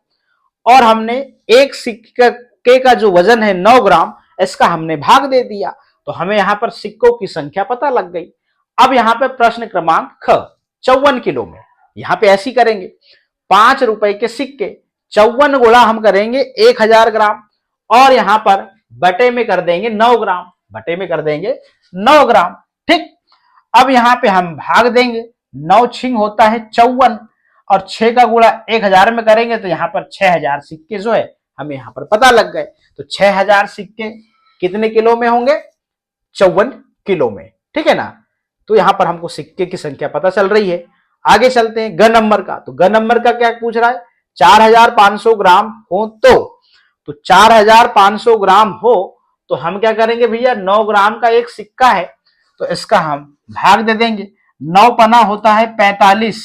और हमने एक सिक्के का जो वजन है 9 ग्राम, इसका हमने भाग दे दिया। तो हमें यहां पर सिक्कों की संख्या पता लग गई। अब यहां पे प्रश्न क्रमांक ख, 54 किलो में, यहां पे ऐसी करेंगे 5 रुपए के सिक्के 54 गुणा हम करेंगे 1000 ग्राम और यहां पर बटे में कर देंगे 9 ग्राम, बटे में कर देंगे 9 ग्राम। ठीक। अब यहां पे हम भाग देंगे, 9 छिंग होता है 54 और 6 का गुणा 1000 में करेंगे तो यहां पर 6000 सिक्के जो है हमें यहां पर पता लग गए। तो 6000 सिक्के कितने किलो में होंगे? 54 किलो में। ठीक है ना। तो यहां पर हमको सिक्के की संख्या पता चल रही है। आगे चलते हैं ग नंबर का। तो ग नंबर का क्या पूछ रहा है? 4500 ग्राम हो तो 4500 ग्राम हो तो हम क्या करेंगे भैया, 9 ग्राम का एक सिक्का है तो इसका हम भाग दे देंगे। 9 पना होता है 45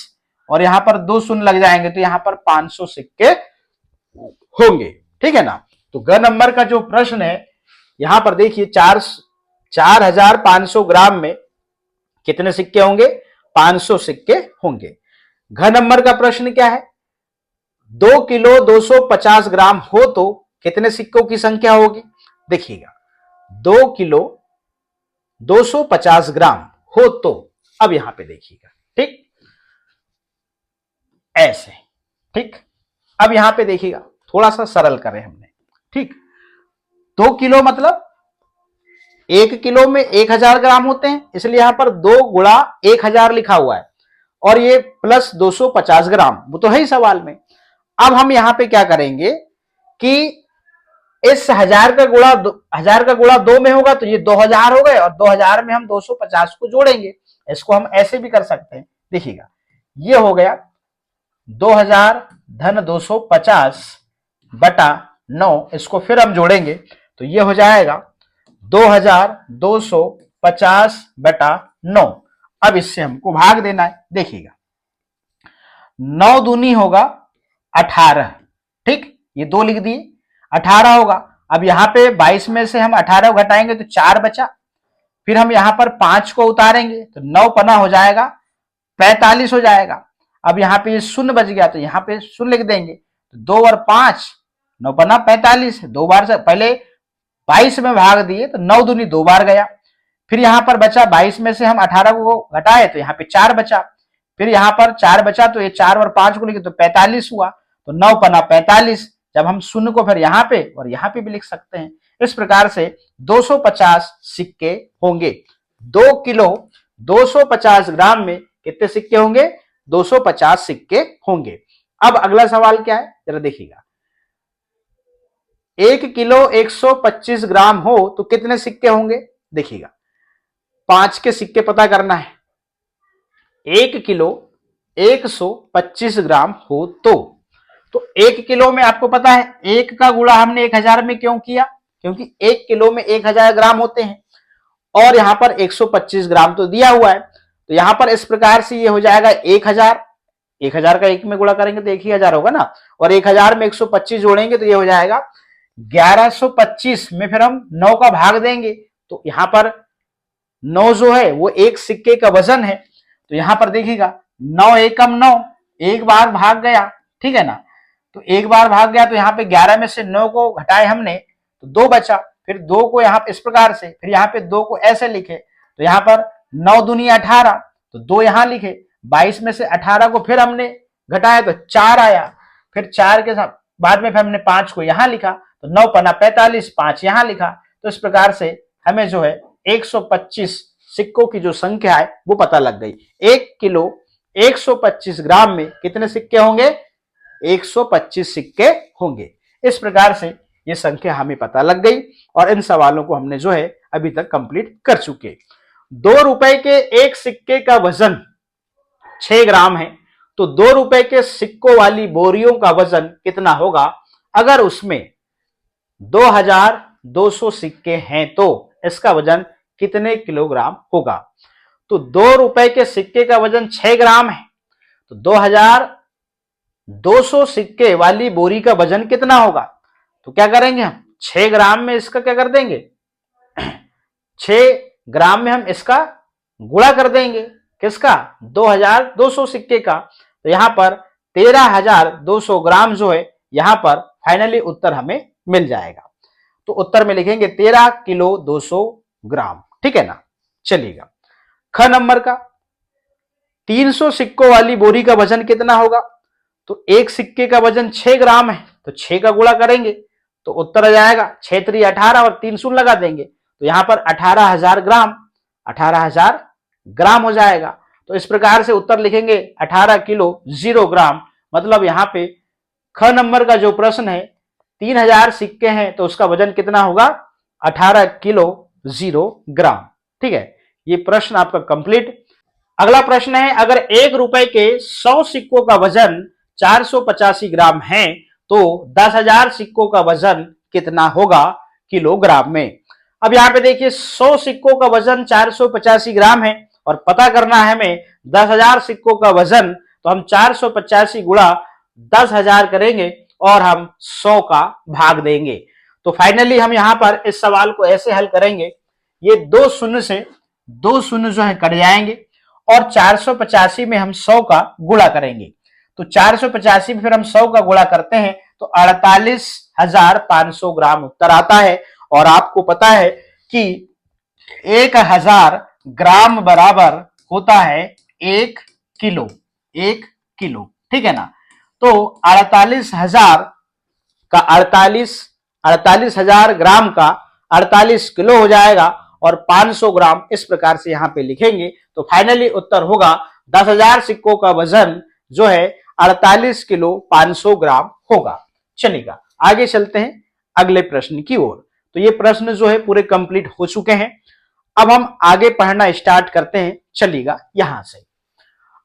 और यहां पर 2 शून्य लग जाएंगे तो यहां पर 500 सिक्के होंगे। ठीक है ना। तो ग नंबर का जो प्रश्न है यहां पर देखिए 4500 ग्राम में कितने सिक्के होंगे? 500 सिक्के होंगे। घ नंबर का प्रश्न क्या है? 2 किलो 250 ग्राम हो तो कितने सिक्कों की संख्या होगी? देखिएगा 2 किलो 250 ग्राम हो तो अब यहां पे देखिएगा, ठीक, ऐसे, ठीक। अब यहां पे देखिएगा, थोड़ा सा सरल करें हमने, ठीक। 2 किलो मतलब 1 किलो में 1000 ग्राम होते हैं, इसलिए यहां पर 2 गुणा 1000 लिखा हुआ है, और ये प्लस 250 ग्राम, वो तो है ही सवाल में। अब हम यहां पे क्या करेंगे कि इस 1000 का गुणा 2 में होगा तो ये 2000 हो गए, और 2000 में हम 250 को जोड़ेंगे। इसको हम ऐसे भी कर सकते हैं, देखिएगा, ये हो गया 2000 धन 250 बटा 9, इसको फिर हम जोड़ेंगे तो ये हो जाएगा 2250 बटा 9। अब इससे हमको भाग देना है, देखिएगा, 9 दूनी होगा 18, ठीक, ये 2 लिख दिए, 18 होगा। अब यहां पे 22 में से हम 18 घटाएंगे तो 4 बचा, फिर हम यहां पर 5 को उतारेंगे तो 9 पना हो जाएगा 45 हो जाएगा। अब यहां पे ये शून्य बच गया तो यहां पे शून्य लिख देंगे, तो 2 और 5 9 पना 45, 2 बार से पहले 22 में भाग दिए तो 9 दूनी 2 बार गया, फिर यहां पर बचा 22 में से हम 18 को घटाए तो यहां पे 4 बचा, फिर यहां पर 4 बचा तो ये 4 और 5 को लिखे तो 45 हुआ, तो 9 पना 45। जब हम शून्य को फिर यहां पे और यहां पे भी लिख सकते हैं। इस प्रकार से 250 सिक्के होंगे। 2 किलो 250 ग्राम में कितने सिक्के होंगे? 250 सिक्के होंगे। अब अगला सवाल क्या है, जरा देखिएगा, 1 किलो 125 ग्राम हो तो कितने सिक्के होंगे? देखिएगा, 5 के सिक्के पता करना है। 1 किलो 125 ग्राम हो तो 1 किलो में आपको पता है 1 का गुणा हमने 1000 में क्यों किया? क्योंकि 1 किलो में 1000 ग्राम होते हैं, और यहां पर 125 ग्राम तो दिया हुआ है, तो यहां पर इस प्रकार से ये हो जाएगा 1000। 1000 का 1 में गुणा करेंगे तो 1000 होगा ना, और 1000 में 125 जोड़ेंगे तो ये हो जाएगा 1125 में फिर हम 9 का भाग देंगे, तो यहां पर 9 जो है वो एक सिक्के का वजन है। तो यहां पर देखिएगा 9 एकम 9, एक बार भाग गया, ठीक है ना, तो एक बार भाग गया तो यहाँ पे 11 में से 9 को घटाए हमने तो 2 बचा, फिर 2 को यहाँ इस प्रकार से, फिर यहाँ पे 2 को ऐसे लिखे, तो यहाँ पर 9 दूनी 18 तो 2 यहाँ लिखे, 22 में से 18 को फिर हमने घटाया तो 4 आया, फिर 4 के साथ बाद में फिर हमने 5 को यहाँ लिखा तो 9 पना 45, 5 यहाँ लिखा। तो इस प्रकार से हमें जो है 125 सिक्कों की जो संख्या है वो पता लग गई। 1 किलो 125 ग्राम में कितने सिक्के होंगे? 125 सिक्के होंगे। इस प्रकार से ये संख्या हमें पता लग गई, और इन सवालों को हमने जो है अभी तक कंप्लीट कर चुके। 2 रुपए के एक सिक्के का वजन 6 ग्राम है, तो 2 रुपए के सिक्कों वाली बोरियों का वजन कितना होगा? अगर उसमें 2200 सिक्के हैं तो इसका वजन कितने किलोग्राम होगा? तो 2 रुपए के सिक्के का वजन 6 ग्राम है, तो 2200 सिक्के वाली बोरी का वजन कितना होगा? तो क्या करेंगे हम, 6 ग्राम में इसका क्या कर देंगे, 6 ग्राम में हम इसका गुणा कर देंगे, किसका? 2200 सिक्के का। तो यहां पर 13200 ग्राम जो है यहां पर फाइनली उत्तर हमें मिल जाएगा। तो उत्तर में लिखेंगे 13 किलो 200 ग्राम, ठीक है ना। चलिएगा, ख नंबर का 300 सिक्कों वाली बोरी का वजन कितना होगा? तो एक सिक्के का वजन 6 ग्राम है, तो 6 का गुणा करेंगे तो उत्तर आ जाएगा 6 3 18 और 3 शून्य लगा देंगे, तो यहां पर 18000 ग्राम, 18000 ग्राम हो जाएगा। तो इस प्रकार से उत्तर लिखेंगे 18 किलो 0 ग्राम। मतलब यहां पे ख नंबर का जो प्रश्न है 3000 सिक्के हैं तो उसका वजन कितना होगा? 18 किलो 0 ग्राम, ठीक है। ये प्रश्न आपका कंप्लीट। अगला प्रश्न है, अगर 1 रुपए के 100 सिक्कों का वजन 485 ग्राम है तो 10,000 सिक्कों का वजन कितना होगा किलोग्राम में? अब यहां पे देखिए 100 सिक्कों का वजन 485 ग्राम है, और पता करना है हमें 10,000 सिक्कों का वजन, तो हम 485 गुणा 10,000 करेंगे और हम 100 का भाग देंगे। तो फाइनली हम यहां पर इस सवाल को ऐसे हल करेंगे, ये 2 शून्य से 2 शून्य जो है कट जाएंगे, और 485 में हम 100 का गुणा करेंगे, तो 485 में फिर हम 100 का गुणा करते हैं तो 48,500 ग्राम उत्तर आता है। और आपको पता है कि 1000 ग्राम बराबर होता है 1 किलो। 1 किलो, ठीक है ना। तो 48,000 का 48,000 ग्राम का 48 किलो हो जाएगा और 500 ग्राम इस प्रकार से यहां पे लिखेंगे। तो फाइनली उत्तर होगा 10,000 सिक्कों का वजन जो है 48 किलो 500 ग्राम होगा। चलिएगा आगे चलते हैं अगले प्रश्न की ओर। तो ये प्रश्न जो है पूरे कंप्लीट हो चुके हैं। अब हम आगे पढ़ना स्टार्ट करते हैं। चलिएगा यहां से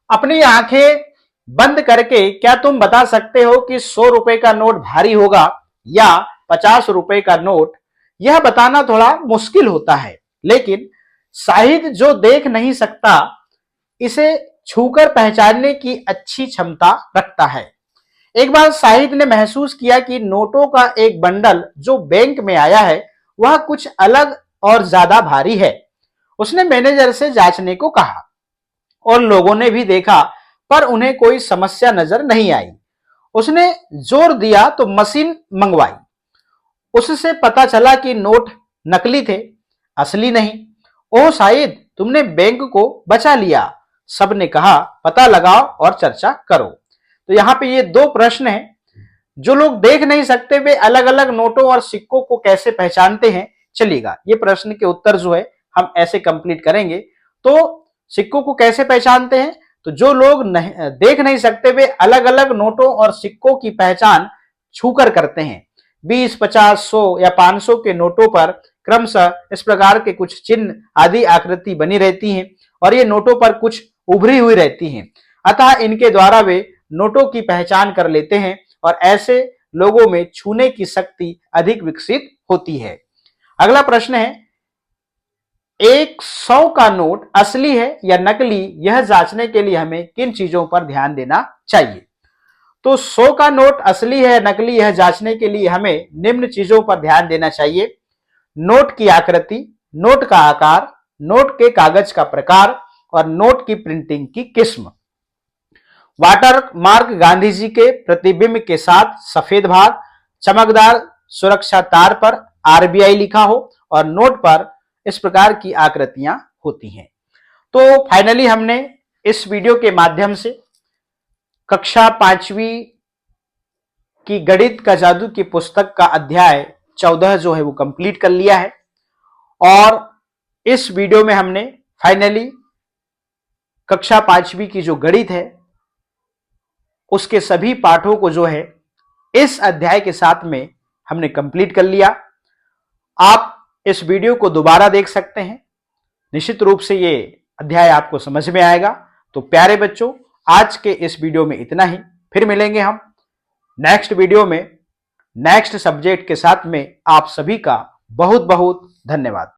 अपनी आंखें बंद करके क्या तुम बता सकते हो कि 100 रुपए का नोट भारी होगा या 50 रुपए का नोट? यह बताना थोड़ा मुश्किल होता है, लेकिन शाहिद जो देख नहीं सकता इसे छूकर पहचानने की अच्छी क्षमता रखता है। एक बार शाहिद ने महसूस किया कि नोटों का एक बंडल जो बैंक में आया है वह कुछ अलग और ज्यादा भारी है। उसने मैनेजर से जांचने को कहा और लोगों ने भी देखा, पर उन्हें कोई समस्या नजर नहीं आई। उसने जोर दिया तो मशीन मंगवाई। उससे पता चला कि नोट नकली थे, असली नहीं। ओह शाहिद, तुमने बैंक को बचा लिया, सबने कहा। पता लगाओ और चर्चा करो। तो यहां पे ये दो प्रश्न हैं। जो लोग देख नहीं सकते वे अलग अलग नोटों और सिक्कों को कैसे पहचानते हैं? चलिएगा ये प्रश्न के उत्तर जो है हम ऐसे कंप्लीट करेंगे। तो सिक्कों को कैसे पहचानते हैं? तो जो लोग देख नहीं सकते वे अलग अलग नोटों और सिक्कों की पहचान छूकर करते हैं। 20, 50, 100 या 500 के नोटों पर क्रमशः इस प्रकार के कुछ चिन्ह आदि आकृति बनी रहती हैं और ये नोटों पर कुछ उभरी हुई रहती हैं। अतः इनके द्वारा वे नोटों की पहचान कर लेते हैं और ऐसे लोगों में छूने की शक्ति अधिक विकसित होती है। अगला प्रश्न है, 100 का नोट असली है या नकली, यह जांचने के लिए हमें किन चीजों पर ध्यान देना चाहिए? तो 100 का नोट असली है नकली, यह जांचने के लिए हमें निम्न चीजों पर ध्यान देना चाहिए। नोट की आकृति, नोट का आकार, नोट के कागज का प्रकार और नोट की प्रिंटिंग की किस्म। वाटर मार्क गांधी जी के प्रतिबिंब के साथ सफेद भाग, चमकदार सुरक्षा तार पर आरबीआई लिखा हो और नोट पर इस प्रकार की आकृतियां होती हैं। तो फाइनली हमने इस वीडियो के माध्यम से कक्षा 5वीं की गणित का जादू की पुस्तक का अध्याय 14 जो है वो कंप्लीट कर लिया है। और इस वीडियो में हमने फाइनली कक्षा 5वीं की जो गणित है उसके सभी पाठों को जो है इस अध्याय के साथ में हमने कंप्लीट कर लिया। आप इस वीडियो को दोबारा देख सकते हैं, निश्चित रूप से ये अध्याय आपको समझ में आएगा। तो प्यारे बच्चों, आज के इस वीडियो में इतना ही। फिर मिलेंगे हम नेक्स्ट वीडियो में नेक्स्ट सब्जेक्ट के साथ में। आप सभी का बहुत बहुत धन्यवाद।